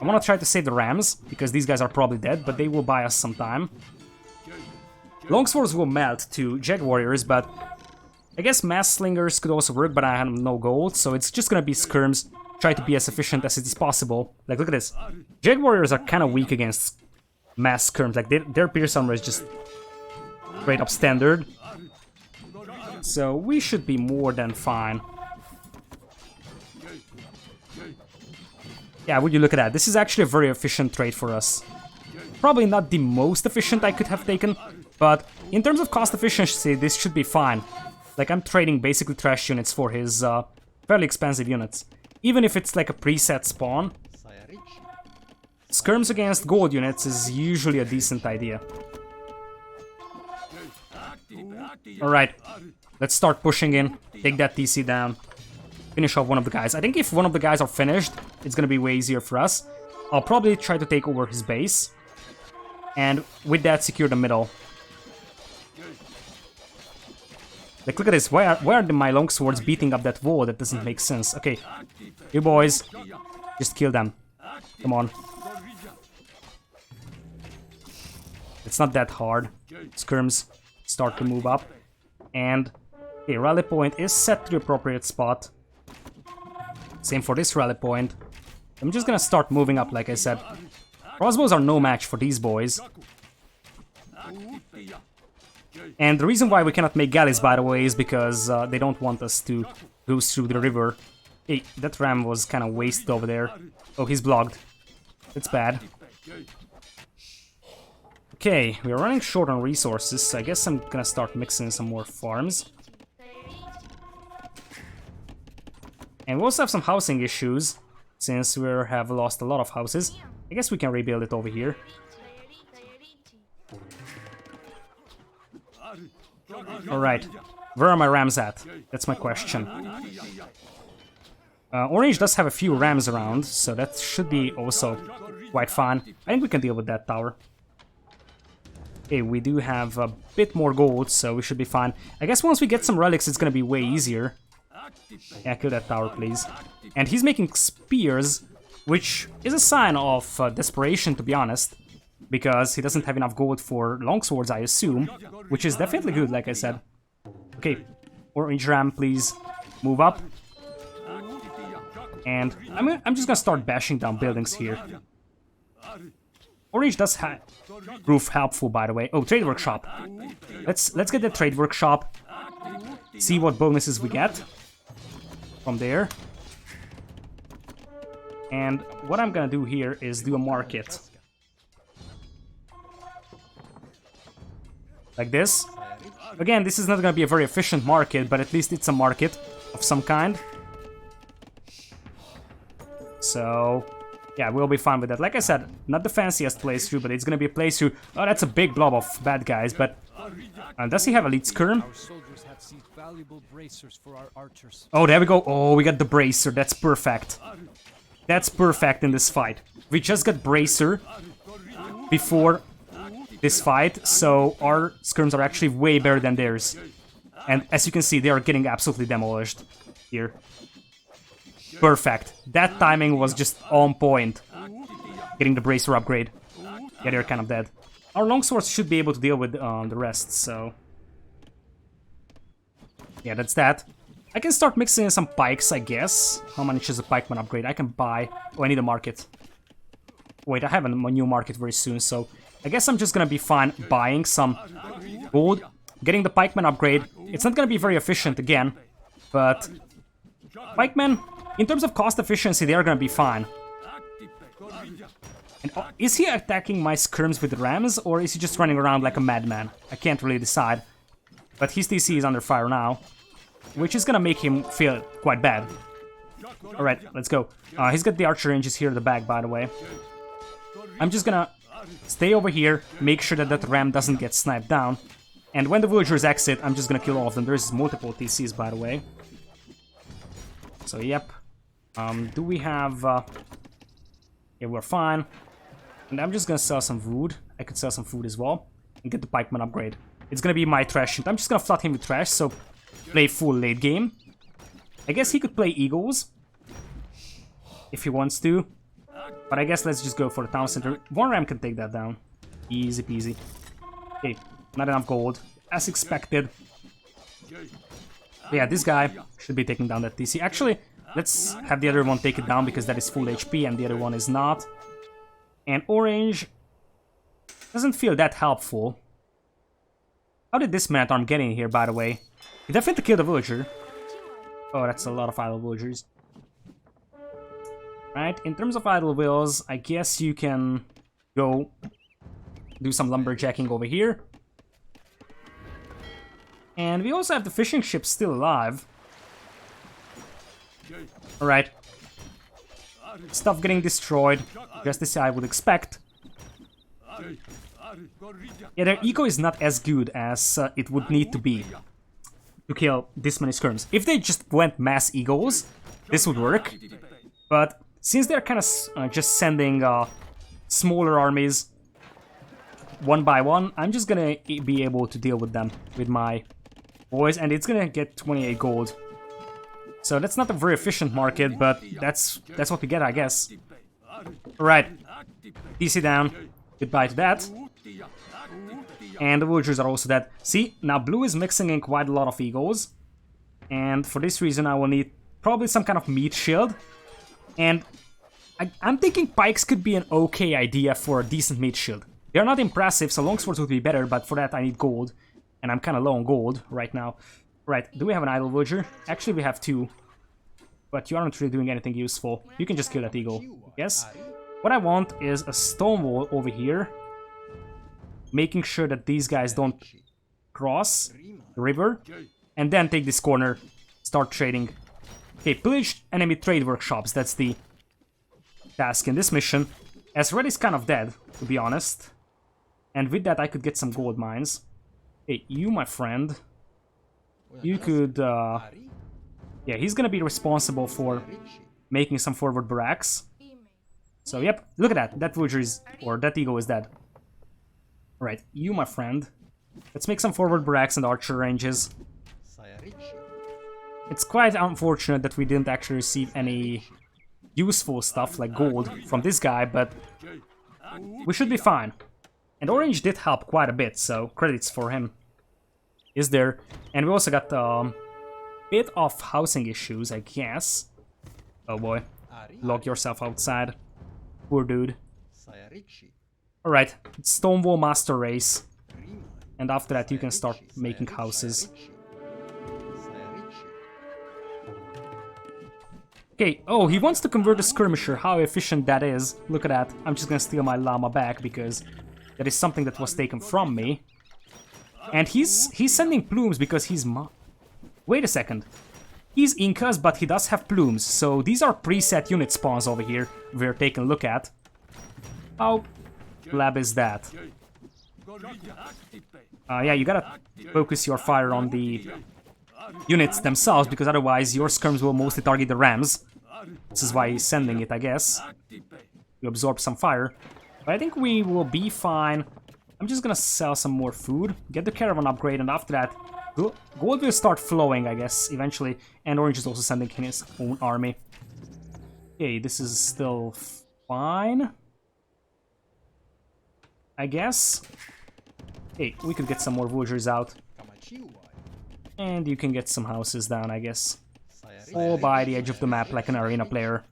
I want to try to save the rams, because these guys are probably dead, but they will buy us some time. Longswords will melt to Jag warriors, but I guess mass slingers could also work, but I have no gold, so it's just gonna be skirms. Try to be as efficient as it is possible. Like, look at this. Jag warriors are kind of weak against mass skirms. Like, their pierce armor is just straight up standard. So we should be more than fine. Yeah, would you look at that? This is actually a very efficient trade for us. Probably not the most efficient I could have taken, but in terms of cost efficiency, this should be fine. Like, I'm trading basically trash units for his fairly expensive units. Even if it's like a preset spawn, skirms against gold units is usually a decent idea. Alright, let's start pushing in, take that TC down, finish off one of the guys. I think if one of the guys are finished, it's gonna be way easier for us. I'll probably try to take over his base, and with that secure the middle. Like, look at this. Why are my longswords beating up that wall? That doesn't make sense. Okay, you boys, just kill them. Come on. It's not that hard. Skirms start to move up. And, okay, rally point is set to the appropriate spot. Same for this rally point. I'm just gonna start moving up, like I said. Crossbows are no match for these boys. And the reason why we cannot make galleys, by the way, is because they don't want us to go through the river. Hey, that ram was kind of wasted over there. Oh, he's blocked. It's bad. Okay, we're running short on resources, so I guess I'm gonna start mixing some more farms. And we also have some housing issues, since we have lost a lot of houses. I guess we can rebuild it over here. Alright, where are my rams at? That's my question. Orange does have a few rams around, so that should be also quite fine. I think we can deal with that tower. Okay, we do have a bit more gold, so we should be fine. I guess once we get some relics, it's gonna be way easier. Yeah, kill that tower, please. And he's making spears, which is a sign of desperation, to be honest. Because he doesn't have enough gold for longswords, I assume. Which is definitely good, like I said. Okay, orange ram, please move up. And I'm just gonna start bashing down buildings here. Orange does prove helpful, by the way. Oh, trade workshop. Let's get the trade workshop. See what bonuses we get from there. And what I'm gonna do here is do a market. Like this. Again, this is not gonna be a very efficient market, but at least it's a market of some kind. So, yeah, we'll be fine with that. Like I said, not the fanciest playthrough, but it's gonna be a playthrough. Oh, that's a big blob of bad guys, but... does he have elite skirm? Oh, there we go. Oh, we got the bracer. That's perfect. That's perfect in this fight. We just got bracer before this fight, so our skirms are actually way better than theirs. And as you can see, they are getting absolutely demolished here. Perfect. That timing was just on point. Getting the bracer upgrade. Yeah, they're kind of dead. Our longswords should be able to deal with the rest, so... yeah, that's that. I can start mixing in some pikes, I guess. How much is a pikeman upgrade? I can buy... oh, I need a market. Wait, I have a new market very soon, so... I guess I'm just gonna be fine buying some gold. Getting the pikeman upgrade. It's not gonna be very efficient again, but... pikemen, in terms of cost efficiency, they are gonna be fine. And, is he attacking my skirms with rams, or is he just running around like a madman? I can't really decide. But his TC is under fire now, which is gonna make him feel quite bad. Alright, let's go. He's got the archer ranges here in the back, by the way. I'm just gonna stay over here, make sure that that ram doesn't get sniped down. And when the villagers exit, I'm just gonna kill all of them. There's multiple TCs, by the way. So, yep. Do we have... yeah, we're fine. And I'm just gonna sell some wood. I could sell some food as well. And get the pikeman upgrade. It's gonna be my trash. I'm just gonna flood him with trash, so... play full late game. I guess he could play eagles. If he wants to. But I guess let's just go for the town center. One ram can take that down. Easy peasy. Okay, not enough gold. As expected. Yeah, this guy should be taking down that TC. Actually, let's have the other one take it down because that is full HP and the other one is not. And orange doesn't feel that helpful. How did this man-at-arm get in here, by the way? He definitely killed a villager. Oh, that's a lot of idle villagers. Right, in terms of idle vills, I guess you can go do some lumberjacking over here. And we also have the fishing ship still alive. Alright. Stuff getting destroyed, just as I would expect. Yeah, their eco is not as good as it would need to be to kill this many skirms. If they just went mass eagles, this would work. But since they're kind of just sending smaller armies one by one, I'm just gonna be able to deal with them with my boys, and it's gonna get 28 gold. So that's not a very efficient market, but that's what we get, I guess. Alright, DC down. Goodbye to that. And the villagers are also dead. See, now blue is mixing in quite a lot of eagles. And for this reason I will need probably some kind of meat shield. And I'm thinking pikes could be an okay idea for a decent meat shield. They're not impressive, so longswords would be better, but for that I need gold. And I'm kind of low on gold right now. Right, do we have an idle villager? Actually we have 2. But you aren't really doing anything useful. You can just kill that eagle, yes? What I want is a stone wall over here. Making sure that these guys don't cross the river. And then take this corner. Start trading. Okay, pillage enemy trade workshops. That's the task in this mission. As Red is kind of dead, to be honest. And with that I could get some gold mines. Hey, you my friend. You could... yeah, he's gonna be responsible for making some forward barracks. So, yep, look at that. That villager is... or that eagle is dead. Alright, you, my friend. Let's make some forward barracks and archer ranges. It's quite unfortunate that we didn't actually receive any useful stuff like gold from this guy, but we should be fine. And orange did help quite a bit, so credits for him is there. And we also got a bit of housing issues, I guess. Oh boy, lock yourself outside. Poor dude. Alright, Stonewall Master Race. And after that you can start making houses. Okay, oh, he wants to convert a skirmisher. How efficient that is. Look at that. I'm just gonna steal my llama back because that is something that was taken from me. And he's sending plumes because he's wait a second. He's Incas, but he does have plumes. So these are preset unit spawns over here we're taking a look at. How lab is that? Yeah, you gotta focus your fire on the units themselves, because otherwise your skirms will mostly target the rams. This is why he's sending it, I guess. You absorb some fire. But I think we will be fine. I'm just gonna sell some more food, get the caravan upgrade, and after that, gold will start flowing, I guess, eventually. And Orange is also sending his own army. Okay, this is still fine, I guess. Hey, we could get some more villagers out. And you can get some houses down, I guess. All by the edge of the map like an arena player.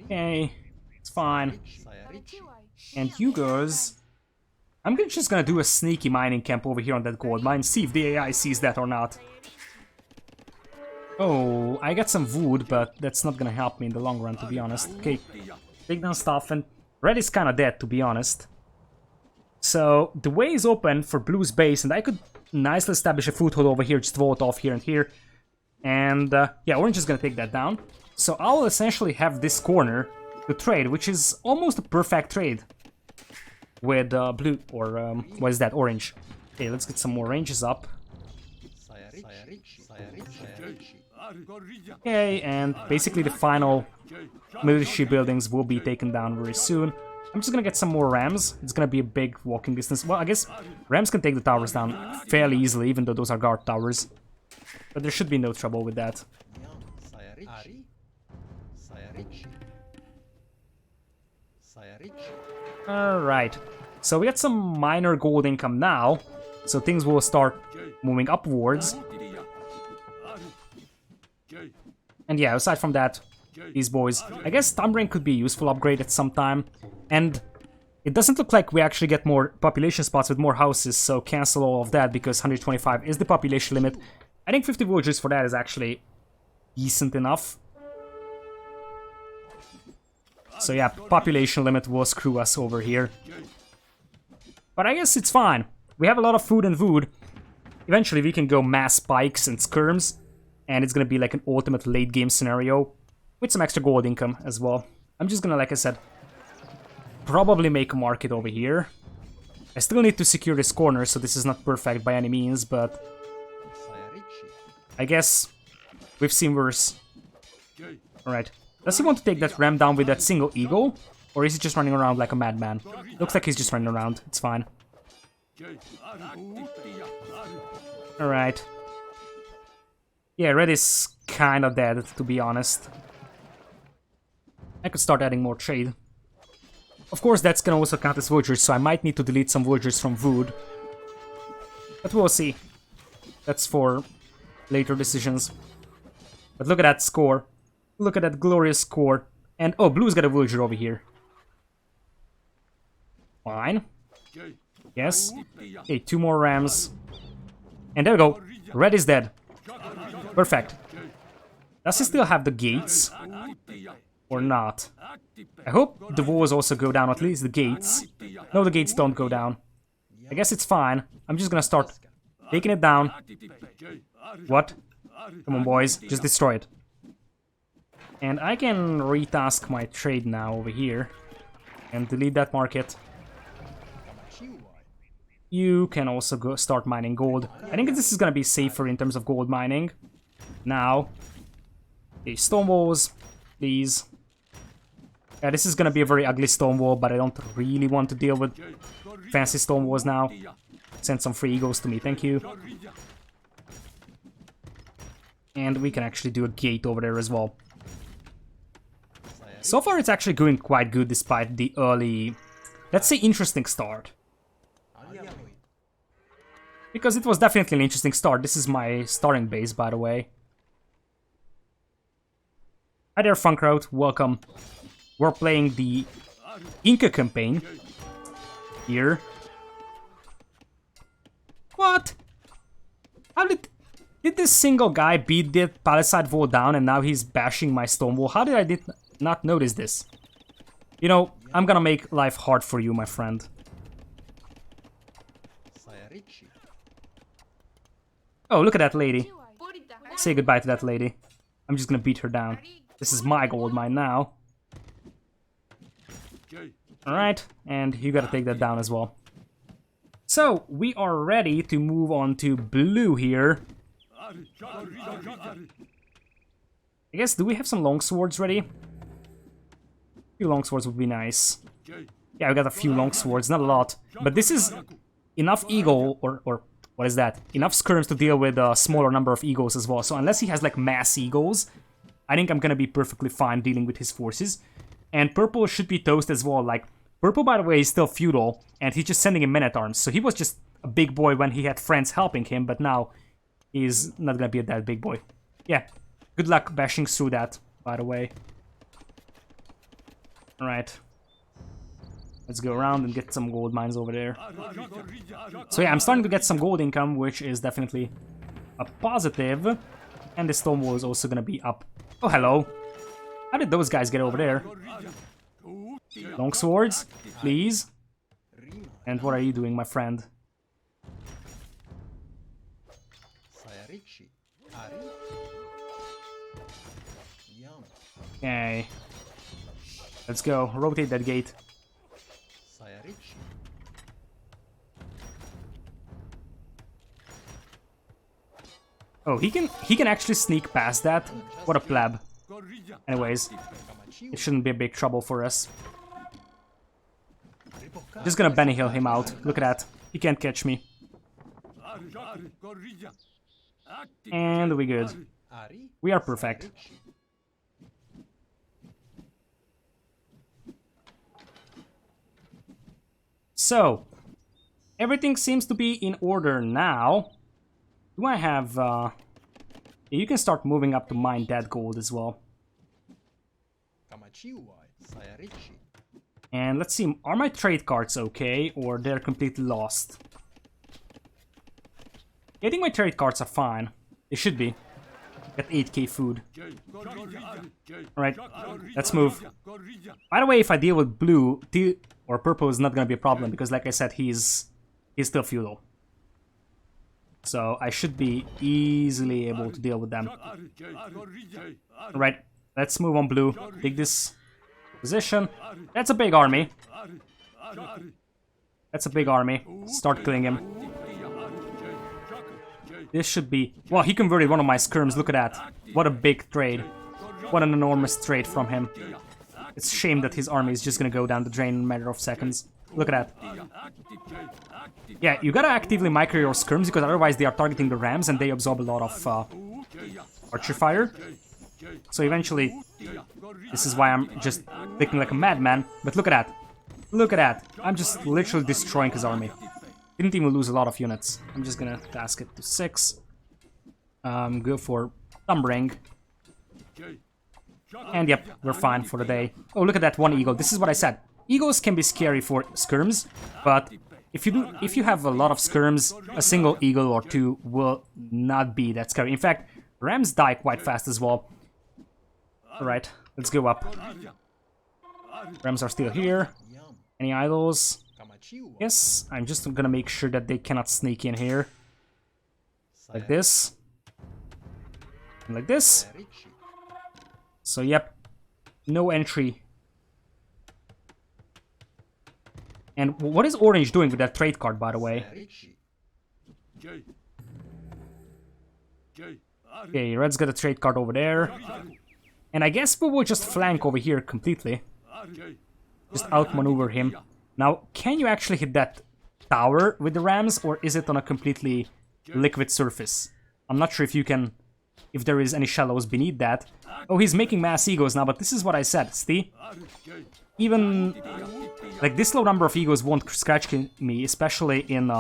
Okay, it's fine. And you guys... I'm just gonna do a sneaky mining camp over here on that gold mine, see if the AI sees that or not. Oh, I got some wood, but that's not gonna help me in the long run, to be honest. Okay, take down stuff, and red is kinda dead, to be honest. So, the way is open for blue's base, and I could nicely establish a foothold over here, just vault off here and here. And, yeah, orange is gonna take that down. So I'll essentially have this corner to trade, which is almost a perfect trade with blue, or what is that, orange. Okay, let's get some more ranges up. Okay, and basically the final military buildings will be taken down very soon. I'm just gonna get some more rams. It's gonna be a big walking distance. Well, I guess rams can take the towers down fairly easily, even though those are guard towers. But there should be no trouble with that. Alright, so we got some minor gold income now, so things will start moving upwards. And yeah, aside from that, these boys, I guess Thumbring could be a useful upgrade at some time. And it doesn't look like we actually get more population spots with more houses, so cancel all of that because 125 is the population limit. I think 50 villagers for that is actually decent enough. So yeah, population limit will screw us over here. But I guess it's fine. We have a lot of food and wood. Eventually we can go mass spikes and skirms, and it's gonna be like an ultimate late game scenario with some extra gold income as well. I'm just gonna, like I said, probably make a market over here. I still need to secure this corner, so this is not perfect by any means, but I guess we've seen worse. Alright. Does he want to take that ram down with that single eagle? Or is he just running around like a madman? Looks like he's just running around. It's fine. Alright. Yeah, red is kinda dead, to be honest. I could start adding more trade. Of course, that's gonna also count as villagers, so I might need to delete some villagers from Wood. But we'll see. That's for later decisions. But look at that score. Look at that glorious score. And, oh, blue's got a villager over here. Fine. Yes. Okay, 2 more rams. And there we go. Red is dead. Perfect. Does he still have the gates? Or not? I hope the walls also go down, at least the gates. No, the gates don't go down. I guess it's fine. I'm just gonna start taking it down. What? Come on, boys. Just destroy it. And I can retask my trade now over here. And delete that market. You can also go start mining gold. I think this is gonna be safer in terms of gold mining. Now. Okay, stone walls. Please. Yeah, this is gonna be a very ugly stone wall, but I don't really want to deal with fancy stone walls now. Send some free eagles to me, thank you. And we can actually do a gate over there as well. So far it's actually going quite good despite the early, let's say, interesting start. Because it was definitely an interesting start. This is my starting base, by the way. Hi there, Funkrout. Welcome. We're playing the Inca campaign here. What? How did this single guy beat the palisade wall down and now he's bashing my stone wall? How did I not notice this? You know, I'm gonna make life hard for you, my friend. Oh, look at that lady. Say goodbye to that lady. I'm just gonna beat her down. This is my gold mine now. Alright, and you gotta take that down as well. So, we are ready to move on to blue here. I guess, do we have some longswords ready? A few longswords would be nice. Yeah, we got a few longswords, not a lot. But this is enough eagle, or what is that? Enough skirms to deal with a smaller number of eagles as well. So unless he has like mass eagles, I think I'm gonna be perfectly fine dealing with his forces. And purple should be toast as well. Like, purple, by the way, is still feudal, and he's just sending in men-at-arms. So he was just a big boy when he had friends helping him, but now he's not gonna be that big boy. Yeah, good luck bashing through that, by the way. Alright. Let's go around and get some gold mines over there. So yeah, I'm starting to get some gold income, which is definitely a positive. And the stone wall is also gonna be up. Oh, hello. How did those guys get over there? Long swords, please. And what are you doing, my friend? Okay. Let's go. Rotate that gate. Oh, he can actually sneak past that. What a pleb. Anyways, it shouldn't be a big trouble for us. Just gonna Benny Hill him out. Look at that. He can't catch me. And we good. We are perfect. So, everything seems to be in order now. Do I have, yeah, you can start moving up to mine that gold as well. And let's see, are my trade cards okay, or they're completely lost? I think my trade cards are fine. They should be. Got 8k food. Alright, let's move. By the way, if I deal with blue, or purple is not gonna be a problem, because like I said, he's still feudal. So I should be easily able to deal with them. Alright, let's move on blue. Take this position. That's a big army. That's a big army. Start killing him. This should be... Wow, he converted one of my skirms. Look at that. What a big trade. What an enormous trade from him. It's a shame that his army is just gonna go down the drain in a matter of seconds. Look at that. Yeah, you gotta actively micro your skirms because otherwise they are targeting the rams and they absorb a lot of archer fire. So eventually, this is why I'm just clicking like a madman. But look at that. Look at that. I'm just literally destroying his army. Didn't even lose a lot of units. I'm just gonna task it to 6. Go for Thumbring. And yep, we're fine for the day. Oh, look at that one eagle. This is what I said. Eagles can be scary for skirms, but if you have a lot of skirms, a single eagle or 2 will not be that scary. In fact, rams die quite fast as well. Alright, let's go up. Rams are still here. Any idols? Yes, I'm just gonna make sure that they cannot sneak in here. Like this. And like this. So yep, no entry. And what is Orange doing with that trade card, by the way? Okay, Red's got a trade card over there. And I guess we will just flank over here completely. Just outmaneuver him. Now, can you actually hit that tower with the rams, or is it on a completely liquid surface? I'm not sure if you can... if there is any shallows beneath that. Oh, he's making mass egos now, but this is what I said, see? Even... like, this low number of egos won't scratch me, especially in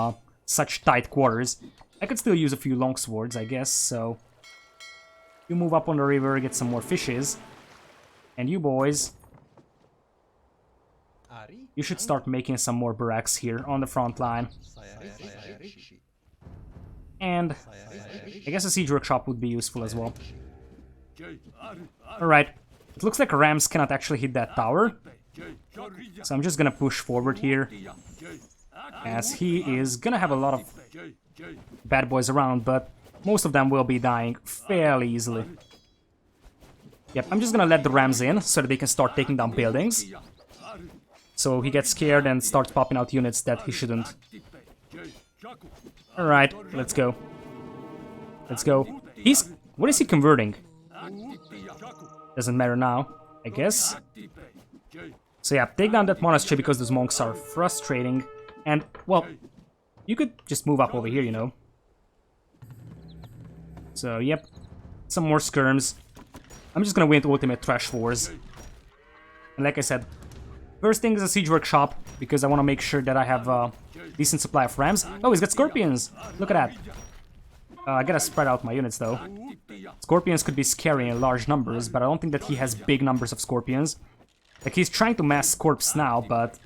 such tight quarters. I could still use a few long swords, I guess, so... you move up on the river, get some more fishes. And you boys... you should start making some more barracks here on the front line. And I guess a siege workshop would be useful as well. Alright, it looks like rams cannot actually hit that tower. So I'm just gonna push forward here. As he is gonna have a lot of bad boys around, but most of them will be dying fairly easily. Yep, I'm just gonna let the rams in so that they can start taking down buildings. So he gets scared and starts popping out units that he shouldn't. Alright, let's go. Let's go. He's... what is he converting? Doesn't matter now, I guess. So yeah, take down that monastery because those monks are frustrating. And, well, you could just move up over here, you know. So, yep. Some more skirms. I'm just gonna win ultimate trash wars. And like I said, first thing is a siege workshop, because I want to make sure that I have a decent supply of rams. Oh, he's got scorpions! Look at that. I gotta spread out my units, though. Scorpions could be scary in large numbers, but I don't think that he has big numbers of scorpions. Like, he's trying to mass corpse now, but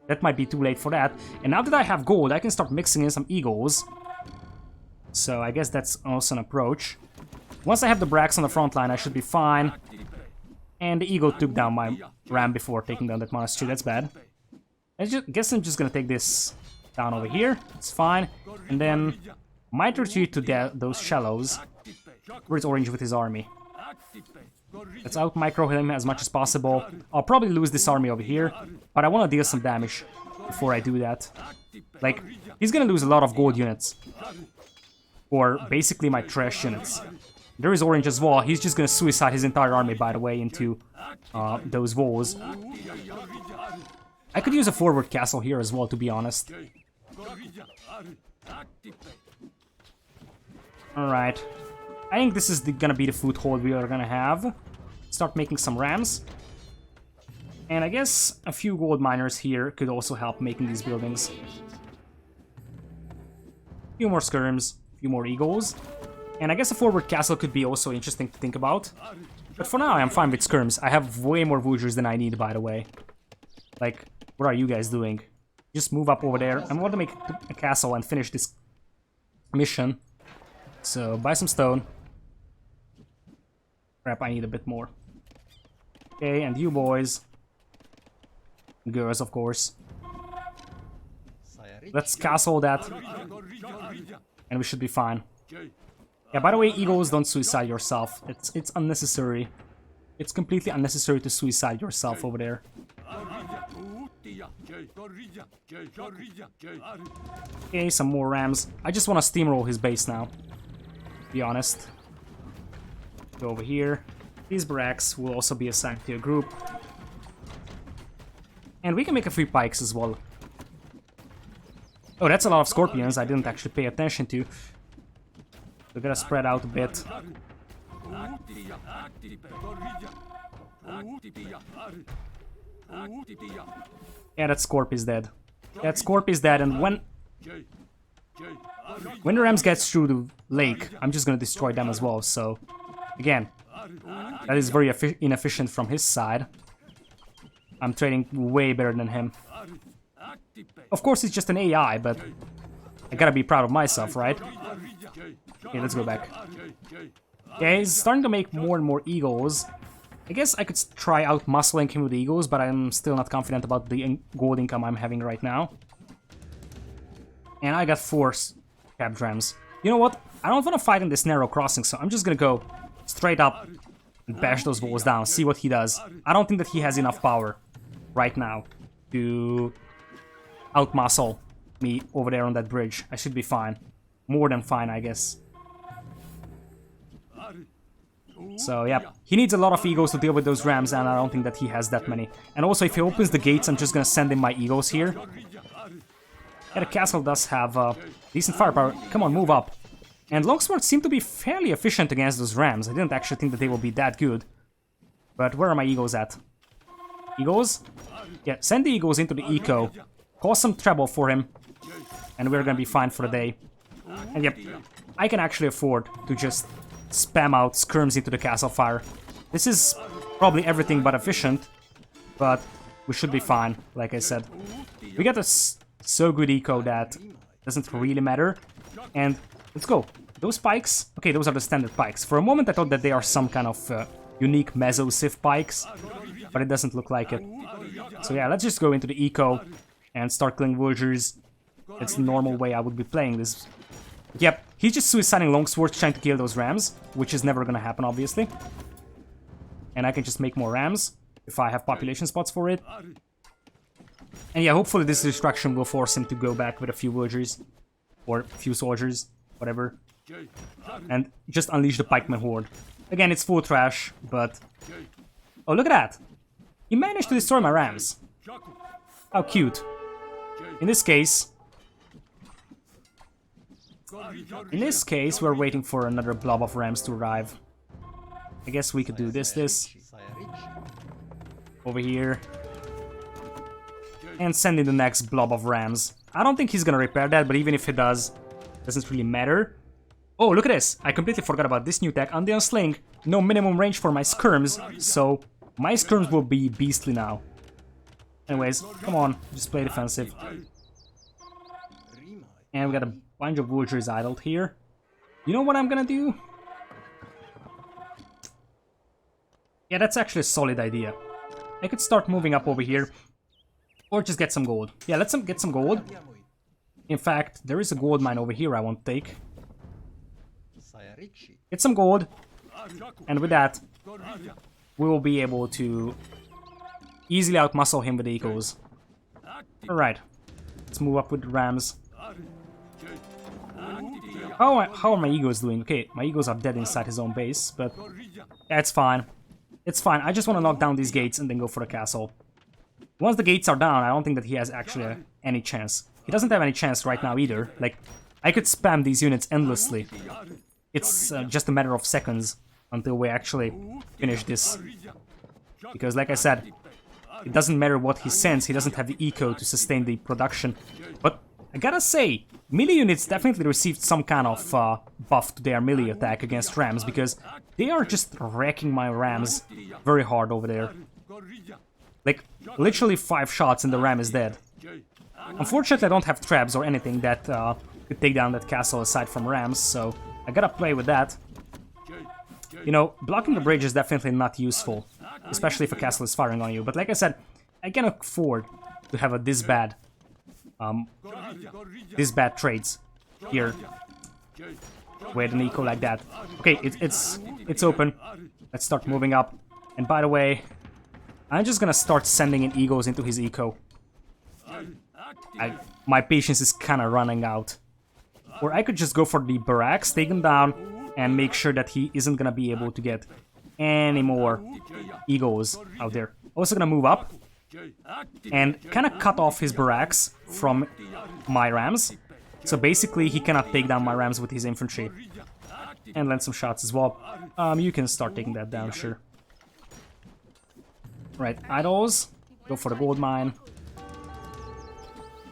that might be too late for that. And now that I have gold, I can start mixing in some eagles. So I guess that's also an approach. Once I have the bracks on the front line, I should be fine. And the eagle took down my ram before taking down that monastery. That's bad. I guess I'm just gonna take this down over here. It's fine. And then might retreat to those shallows. Where's Orange with his army? Let's out micro him as much as possible. I'll probably lose this army over here, but I want to deal some damage before I do that. Like, he's gonna lose a lot of gold units. Or basically my trash units. There is Orange as well. He's just gonna suicide his entire army, by the way, into those walls. I could use a forward castle here as well, to be honest. Alright. I think this is gonna be the foothold we are gonna have. Start making some rams. And I guess a few gold miners here could also help making these buildings. A few more skirms, a few more eagles. And I guess a forward castle could be also interesting to think about. But for now, I'm fine with skirms. I have way more villagers than I need, by the way. Like, what are you guys doing? Just move up over there. I want to make a castle and finish this mission. So, buy some stone. Crap, I need a bit more. Okay, and you boys. Girls, of course. Let's castle that. And we should be fine. Yeah, by the way, eagles, don't suicide yourself. It's unnecessary. It's completely unnecessary to suicide yourself over there. Okay, some more rams. I just want to steamroll his base now, to be honest. Go over here. These barracks will also be assigned to a group. And we can make a few pikes as well. Oh, that's a lot of scorpions I didn't actually pay attention to. We gotta spread out a bit. Yeah, that Scorp is dead. That Scorp is dead, and when the Rams gets through the lake, I'm just gonna destroy them as well, so... Again, that is very inefficient from his side. I'm trading way better than him. Of course, it's just an AI, but I gotta be proud of myself, right? Okay, let's go back. Yeah, he's starting to make more and more eagles. I guess I could try out muscling him with the eagles, but I'm still not confident about the gold income I'm having right now. And I got 4 cab drams. You know what? I don't want to fight in this narrow crossing, so I'm just gonna go straight up and bash those walls down, see what he does. I don't think that he has enough power right now to outmuscle me over there on that bridge. I should be fine. More than fine, I guess. So, yeah, he needs a lot of eagles to deal with those rams, and I don't think that he has that many. And also, if he opens the gates, I'm just gonna send in my eagles here. Yeah, the castle does have decent firepower. Come on, move up. And longswords seem to be fairly efficient against those rams. I didn't actually think that they will be that good. But where are my eagles at? Eagles? Yeah, send the eagles into the eco. Cause some trouble for him. And we're gonna be fine for the day. And yep, I can actually afford to just spam out skirms into the castle fire. This is probably everything but efficient, but we should be fine, like I said. We got a so good eco that doesn't really matter. And let's go. Those pikes, okay, those are the standard pikes. For a moment I thought that they are some kind of unique meso-civ pikes, but it doesn't look like it. So yeah, let's just go into the eco and start killing villagers. It's the normal way I would be playing this. Yep, he's just suiciding longswords trying to kill those rams, which is never gonna happen, obviously. And I can just make more rams if I have population spots for it. And yeah, hopefully this distraction will force him to go back with a few villagers. Or a few soldiers, whatever. And just unleash the pikeman horde. Again, it's full trash, but... Oh, look at that! He managed to destroy my rams. How cute. In this case, we're waiting for another blob of rams to arrive. I guess we could do this. Over here. And send in the next blob of rams. I don't think he's gonna repair that, but even if he does, doesn't really matter. Oh, look at this! I completely forgot about this new tech. On the Unsling, no minimum range for my skirms, so my skirms will be beastly now. Anyways, come on, just play defensive. And we got a bunch of villagers idled here. You know what I'm gonna do? Yeah, that's actually a solid idea. I could start moving up over here. Or just get some gold. Yeah, let's get some gold. In fact, there is a gold mine over here I want to take. Get some gold. And with that, we will be able to easily outmuscle him with the eagles. Alright. Let's move up with the rams. How are my eagles doing? Okay, my eagles are dead inside his own base, but yeah, it's fine. It's fine. I just want to knock down these gates and then go for the castle. Once the gates are down, I don't think that he has actually any chance. He doesn't have any chance right now either. Like, I could spam these units endlessly. It's just a matter of seconds until we actually finish this. Because, like I said, it doesn't matter what he sends, he doesn't have the eco to sustain the production. But I gotta say, melee units definitely received some kind of buff to their melee attack against rams, because they are just wrecking my rams very hard over there. Like, literally 5 shots and the ram is dead. Unfortunately, I don't have traps or anything that could take down that castle aside from rams, so I gotta play with that. You know, blocking the bridge is definitely not useful, especially if a castle is firing on you. But like I said, I can afford to have a this bad trades here with an eco like that. Okay, it's open. Let's start moving up. And by the way, I'm just gonna start sending in eagles into his eco. My patience is kinda running out. Or I could just go for the barracks, take him down, and make sure that he isn't gonna be able to get any more eagles out there. Also gonna move up and kind of cut off his barracks from my rams. So basically he cannot take down my rams with his infantry. And land some shots as well. You can start taking that down, sure. Right, idols. Go for the gold mine.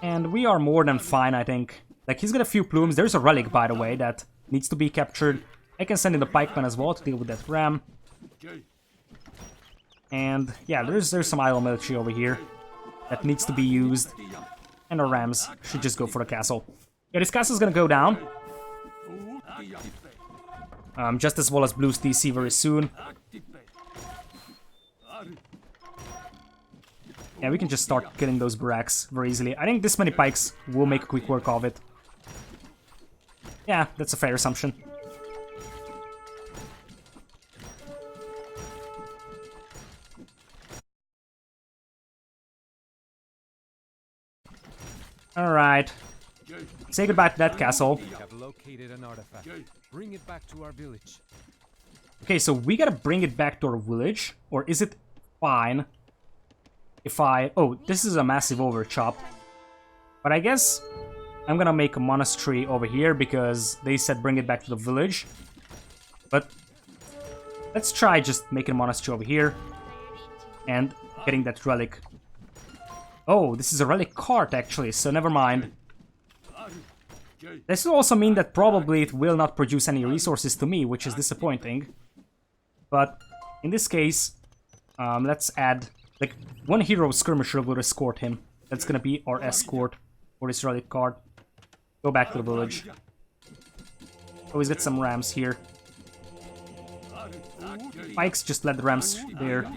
And we are more than fine, I think. Like, he's got a few plumes. There's a relic, by the way, that needs to be captured. I can send in the pikeman as well to deal with that ram. And yeah, there's some idle military over here that needs to be used. And our rams should just go for the castle. Yeah, this castle's gonna go down. Just as well as Blue's TC very soon. Yeah, we can just start killing those barracks very easily. I think this many pikes will make quick work of it. Yeah, that's a fair assumption. Alright. Say goodbye to that castle. We have located an artifact. Bring it back to our village. Okay, so we gotta bring it back to our village. Or is it fine if I... Oh, this is a massive overchop. But I guess I'm gonna make a monastery over here because they said bring it back to the village. But let's try just making a monastery over here and getting that relic. Oh, this is a relic cart actually, so never mind. This will also mean that probably it will not produce any resources to me, which is disappointing. But in this case, let's add... Like, one hero skirmisher will escort him. That's gonna be our escort for this relic card. Go back to the village. Always get some rams here. Pikes, just let the rams there.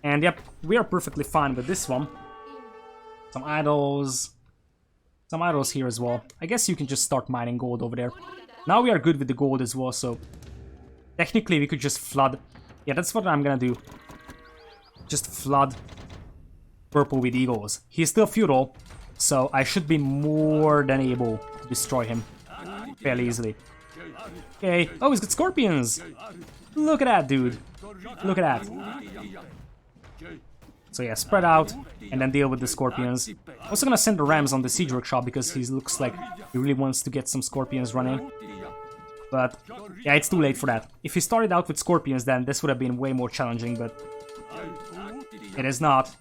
And yep, we are perfectly fine with this one. Some idols. Some idols here as well. I guess you can just start mining gold over there. Now we are good with the gold as well, so... Technically we could just flood. Yeah, that's what I'm gonna do. Just flood purple with eagles. He's still feudal, so I should be more than able to destroy him fairly easily. Okay. Oh, he's got scorpions! Look at that, dude. Look at that. So yeah, spread out and then deal with the scorpions. Also gonna send the rams on the siege workshop because he looks like he really wants to get some scorpions running. But yeah, it's too late for that. If he started out with scorpions, then this would have been way more challenging, but it is not.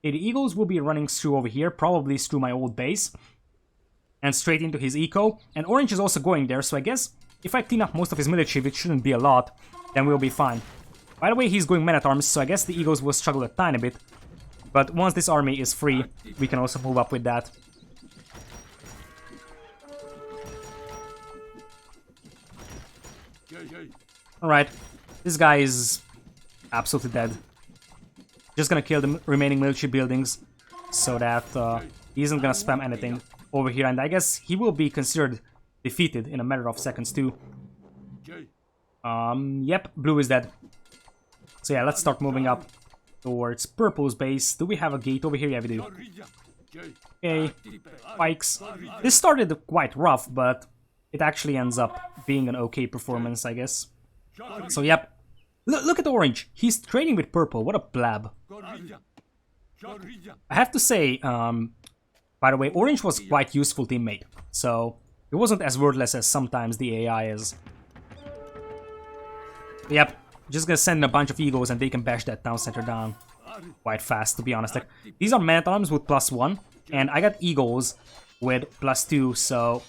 Okay, the eagles will be running through over here, probably through my old base. And straight into his eco. And orange is also going there, so I guess if I clean up most of his military, which shouldn't be a lot, then we'll be fine. By the way, he's going men-at-arms, so I guess the eagles will struggle a tiny bit. But once this army is free, we can also move up with that. Alright, this guy is absolutely dead. Just gonna kill the remaining military buildings so that he isn't gonna spam anything over here. And I guess he will be considered defeated in a matter of seconds too. Yep, blue is dead. So yeah, let's start moving up towards purple's base. Do we have a gate over here? Yeah, we do. Okay, pikes. This started quite rough, but it actually ends up being an okay performance, I guess. So yep. Look at orange. He's trading with purple. What a blab. I have to say, by the way, orange was quite useful teammate. So it wasn't as wordless as sometimes the AI is. Yep. Just gonna send in a bunch of eagles and they can bash that town center down quite fast, to be honest. Like, these are man-at-arms with +1, and I got eagles with +2, so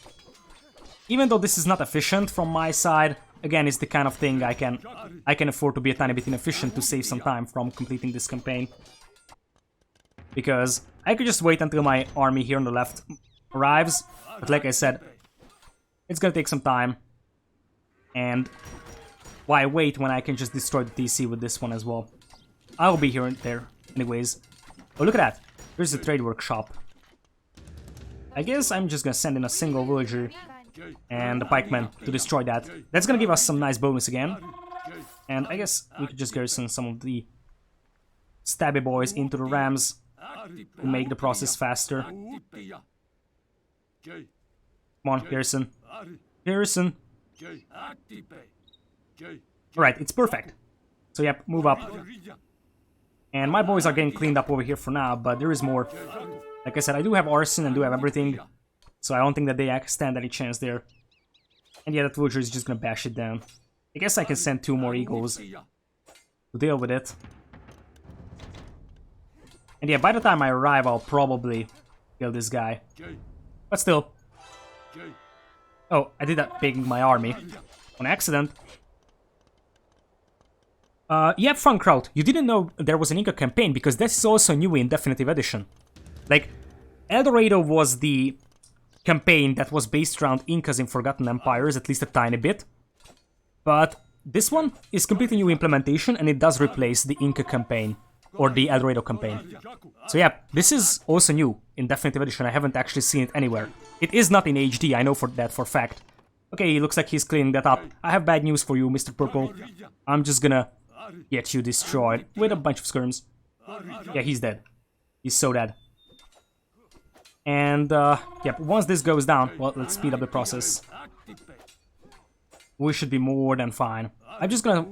even though this is not efficient from my side, again, it's the kind of thing I can afford to be a tiny bit inefficient to save some time from completing this campaign. Because I could just wait until my army here on the left arrives, but like I said, it's gonna take some time, and why wait when I can just destroy the TC with this one as well? I'll be here and there anyways. Oh, look at that. There's a trade workshop. I guess I'm just gonna send in a single villager and the pikeman to destroy that. That's gonna give us some nice bonus again. And I guess we could just garrison some of the stabby boys into the rams to make the process faster. Come on, garrison. Garrison. Alright, it's perfect. So yep, move up. And my boys are getting cleaned up over here for now, but there is more. Like I said, I do have arson and do have everything, so I don't think that they stand any chance there. And yeah, that villager is just gonna bash it down. I guess I can send 2 more eagles to deal with it. And yeah, by the time I arrive, I'll probably kill this guy. But still. Oh, I did that begging my army. On accident. Yeah, Funkraut, you didn't know there was an Inca campaign, because this is also new in Definitive Edition. Like, El Dorado was the campaign that was based around Incas in Forgotten Empires, at least a tiny bit. But this one is completely new implementation, and it does replace the Inca campaign, or the El Dorado campaign. So yeah, this is also new in Definitive Edition. I haven't actually seen it anywhere. It is not in HD, I know for that for fact. Okay, looks like he's cleaning that up. I have bad news for you, Mr. Purple. I'm just gonna get you destroyed with a bunch of skirms. Yeah, he's dead. He's so dead. And, yep, once this goes down, well, let's speed up the process. We should be more than fine. I just want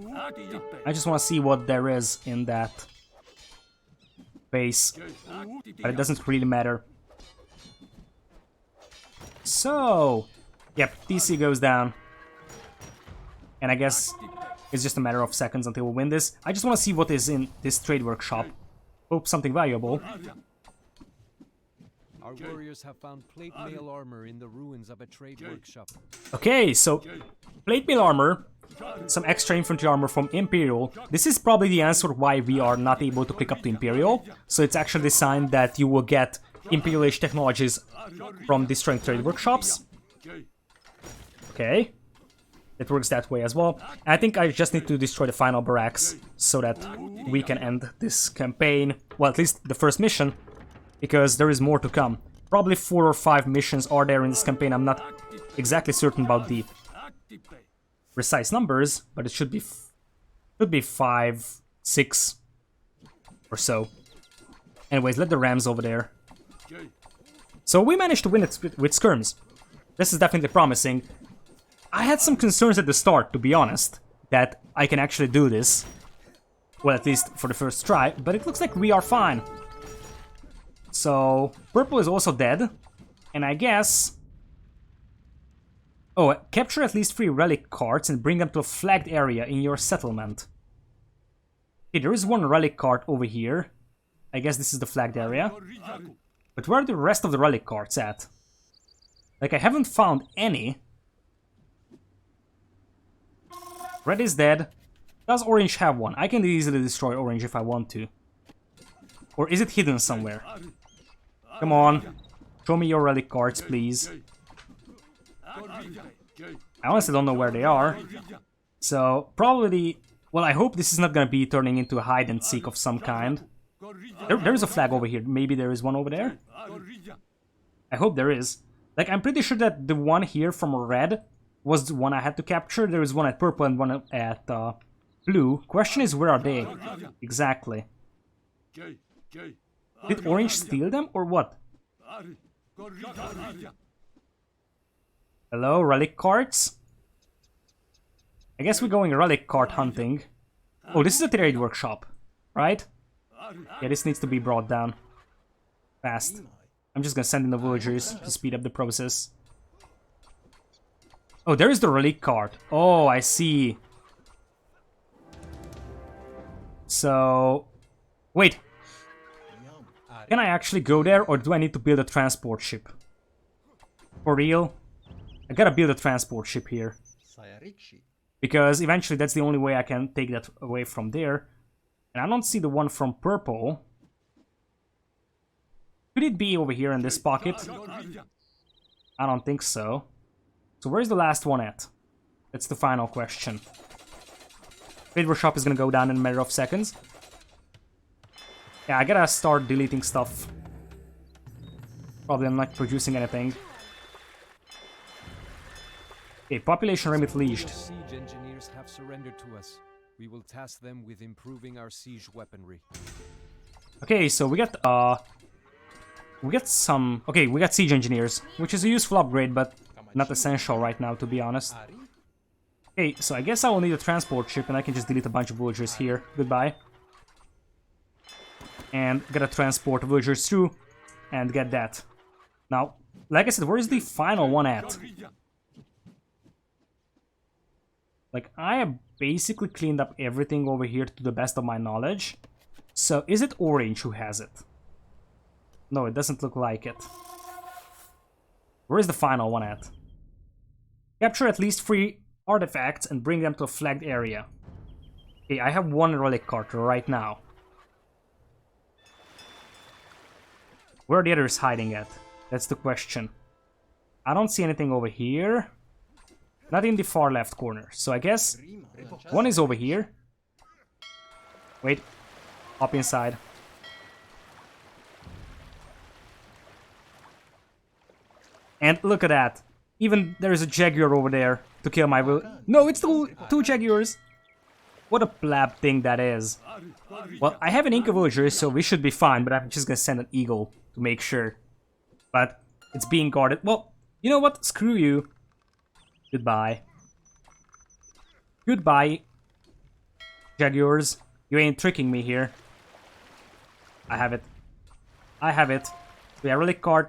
to see what there is in that base, but it doesn't really matter. So, yep, DC goes down. And I guess it's just a matter of seconds until we win this. I just want to see what is in this trade workshop. Hope something valuable. Our warriors have found plate mail armor in the ruins of a trade workshop. Okay, so plate mail armor, some extra infantry armor from Imperial. This is probably the answer why we are not able to click up to Imperial. So it's actually the sign that you will get Imperial-age technologies from destroying trade workshops. Okay, it works that way as well. I think I just need to destroy the final barracks so that we can end this campaign. Well, at least the first mission, because there is more to come. Probably 4 or 5 missions are there in this campaign. I'm not exactly certain about the precise numbers, but it should be 5, 6 or so. Anyways, let the Rams over there. So we managed to win it with skirms. This is definitely promising. I had some concerns at the start, to be honest, that I can actually do this. Well, at least for the first try, but it looks like we are fine. So, Purple is also dead, and I guess... Oh, capture at least 3 relic cards and bring them to a flagged area in your settlement. Okay, there is 1 relic card over here. I guess this is the flagged area. But where are the rest of the relic cards at? Like, I haven't found any. Red is dead. Does Orange have one? I can easily destroy Orange if I want to. Or is it hidden somewhere? Come on. Show me your relic cards, please. I honestly don't know where they are. So, probably... Well, I hope this is not gonna be turning into a hide-and-seek of some kind. There is a flag over here. Maybe there is one over there? I hope there is. Like, I'm pretty sure that the one here from red was the one I had to capture. There is one at purple and one at blue. Question is, where are they? Exactly. Did Orange steal them, or what? Hello, relic cards? I guess we're going relic card hunting. Oh, this is a trade workshop, right? Yeah, this needs to be brought down fast. I'm just gonna send in the villagers to speed up the process. Oh, there is the relic card. Oh, I see. So... Wait. Can I actually go there, or do I need to build a transport ship? For real? I gotta build a transport ship here. Because eventually that's the only way I can take that away from there. And I don't see the one from purple. Could it be over here in this pocket? I don't think so. So where's the last one at? That's the final question. Trade workshop is gonna go down in a matter of seconds. Yeah, I gotta start deleting stuff. Probably I'm not producing anything. Okay, population remit leashed. Siege engineers have surrendered to us. We will task them with improving our siege weaponry. Okay, so we got some... Okay, we got siege engineers, which is a useful upgrade, but not essential right now, to be honest. Okay, so I guess I will need a transport ship, and I can just delete a bunch of villagers here. Goodbye. And gotta transport villagers through and get that. Now, like I said, where is the final one at? Like, I have basically cleaned up everything over here to the best of my knowledge. So, is it Orange who has it? No, it doesn't look like it. Where is the final one at? Capture at least 3 artifacts and bring them to a flagged area. Okay, I have 1 relic card right now. Where are the others hiding at? That's the question. I don't see anything over here. Not in the far left corner. So I guess 1 is over here. Wait. Hop inside. And look at that. Even there is a jaguar over there to kill my will. No, it's 2 jaguars. What a blab thing that is. Well, I have an Inca villager, so we should be fine, but I'm just gonna send an eagle to make sure. But it's being guarded. Well, you know what? Screw you. Goodbye. Goodbye, jaguars. You ain't tricking me here. I have it. I have it. We have a relic card.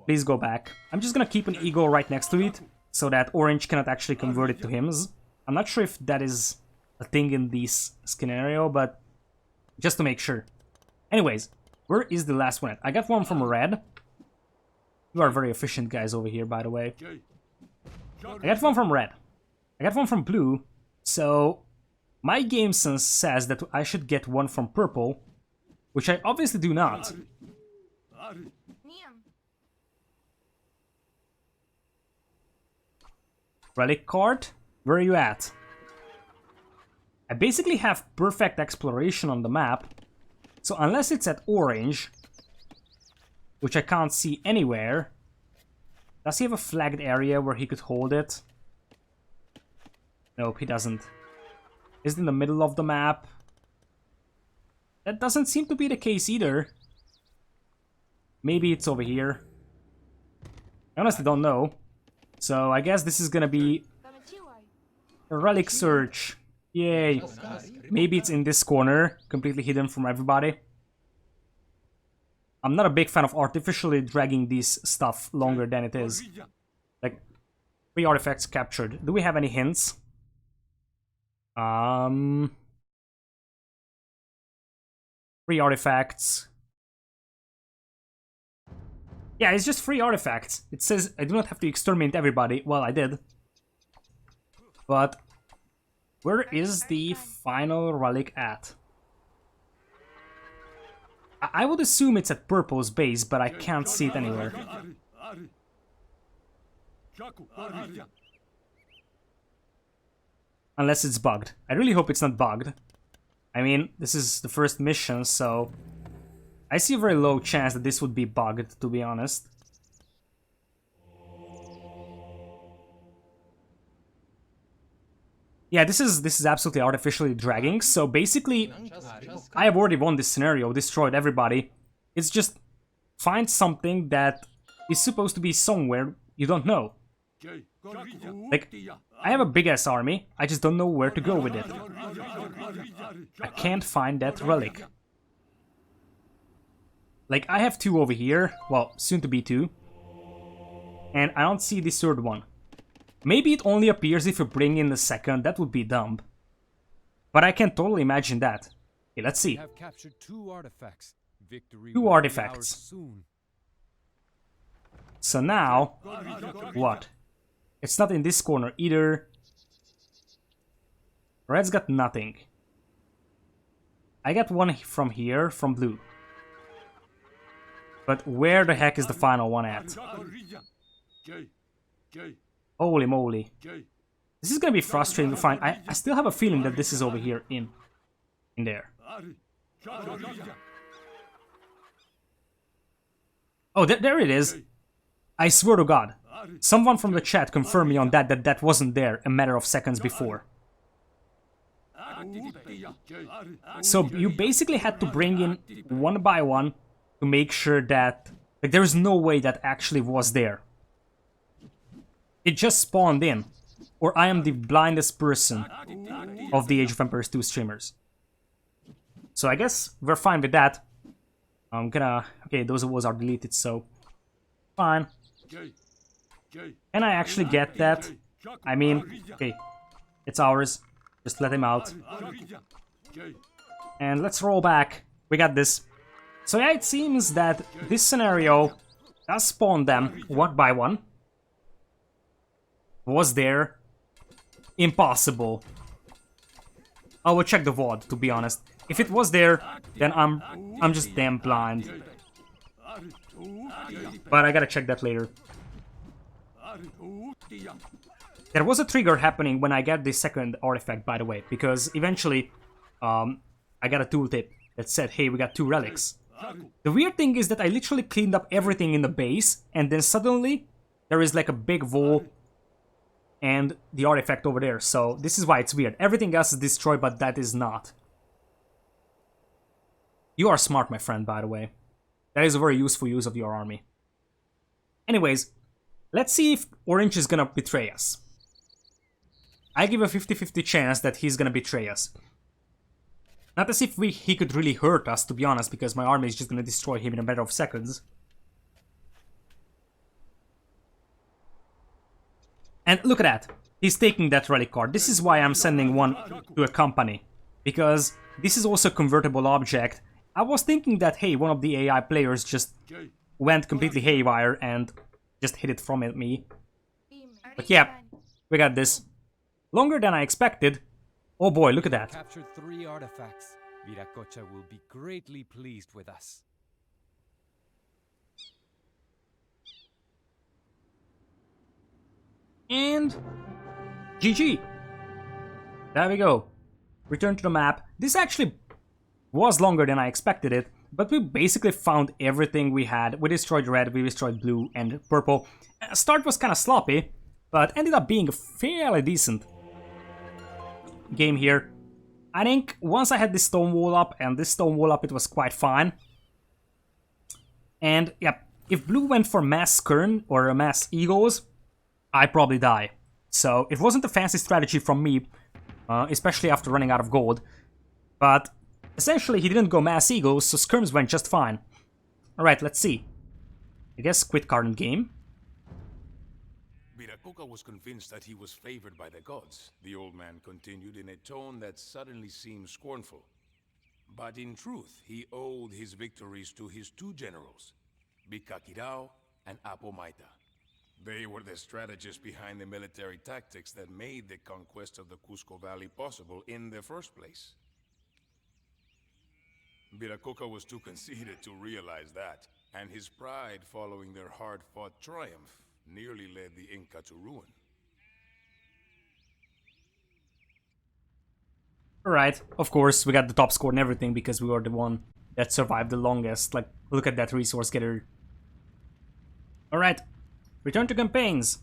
Please go back. I'm just gonna keep an eagle right next to it, so that Orange cannot actually convert it to hymns. I'm not sure if that is a thing in this scenario, but just to make sure. Anyways, where is the last one? I got one from Red. You are very efficient guys over here, by the way. I got one from Red. I got one from Blue. So, my game sense says that I should get one from Purple, which I obviously do not. Relic card? Where are you at? I basically have perfect exploration on the map, so unless it's at Orange, which I can't see anywhere. Does he have a flagged area where he could hold it? Nope, he doesn't. Is it in the middle of the map? That doesn't seem to be the case either. Maybe it's over here. I honestly don't know. So I guess this is gonna be a relic search. Yay. Maybe it's in this corner, completely hidden from everybody. I'm not a big fan of artificially dragging this stuff longer than it is. Like, 3 artifacts captured. Do we have any hints? 3 artifacts. Yeah, it's just 3 artifacts. It says I do not have to exterminate everybody. Well, I did. But where is the final relic at? I would assume it's at Purple's base, but I can't see it anywhere. Unless it's bugged. I really hope it's not bugged. I mean, this is the first mission, so I see a very low chance that this would be bugged, to be honest. Yeah, this is absolutely artificially dragging, so basically, I have already won this scenario, destroyed everybody. It's just, find something that is supposed to be somewhere you don't know. Like, I have a big-ass army, I just don't know where to go with it. I can't find that relic. Like, I have 2 over here, well, soon to be 2. And I don't see the 3rd one. Maybe it only appears if you bring in the 2nd, that would be dumb. But I can totally imagine that. Okay, let's see. We have captured 2 artifacts. Victory 2 will be artifacts. ours soon. So now, what? It's not in this corner either. Red's got nothing. I got one from here, from Blue. But where the heck is the final one at? Holy moly. This is gonna be frustrating to find. I still have a feeling that this is over here in there. Oh, there it is. I swear to God. Someone from the chat confirmed me on that wasn't there a matter of seconds before. So you basically had to bring in one by one to make sure that, like, there is no way that actually was there. It just spawned in. Or I am the blindest person of the Age of Empires 2 streamers. So I guess we're fine with that. I'm gonna... Okay, those walls are deleted, so... Fine. Can I actually get that? I mean, okay, it's ours. Just let him out. And let's roll back. We got this. So yeah, it seems that this scenario does spawn them one by one. Was there? Impossible. I will check the VOD, to be honest. If it was there, then I'm just damn blind. But I gotta check that later. There was a trigger happening when I got the second artifact, by the way, because eventually I got a tooltip that said, hey, we got 2 relics. The weird thing is that I literally cleaned up everything in the base, and then suddenly there is like a big wall and the artifact over there. So this is why it's weird. Everything else is destroyed, but that is not. You are smart, my friend, by the way. That is a very useful use of your army. Anyways, let's see if Orange is gonna betray us. I give a 50-50 chance that he's gonna betray us. Not as if he could really hurt us, to be honest, because my army is just gonna destroy him in a matter of seconds. And look at that. He's taking that relic card. This is why I'm sending one to a company. Because this is also a convertible object. I was thinking that, hey, one of the AI players just went completely haywire and just hid it from me. But yeah, we got this. Longer than I expected. Oh boy, look at that. Captured 3 artifacts. Viracocha will be greatly pleased with us. And GG. There we go. Return to the map. This actually was longer than I expected it, but we basically found everything we had. We destroyed red, we destroyed blue and purple. Start was kind of sloppy, but ended up being a fairly decent game here. I think once I had this stone wall up and this stone wall up, it was quite fine. And yeah, if blue went for mass Skirn or mass Eagles, I'd probably die. So it wasn't a fancy strategy from me, especially after running out of gold. But essentially he didn't go mass Eagles, so Skirms went just fine. Alright, let's see. I guess quit current game. Viracocha was convinced that he was favored by the gods, the old man continued in a tone that suddenly seemed scornful. But in truth, he owed his victories to his 2 generals, Bikakirao and Apomaita. They were the strategists behind the military tactics that made the conquest of the Cusco Valley possible in the first place. Viracocha was too conceited to realize that, and his pride following their hard-fought triumph nearly led the Inca to ruin. Alright, of course, we got the top score and everything because we were the one that survived the longest. Like, look at that resource getter. Alright, return to campaigns.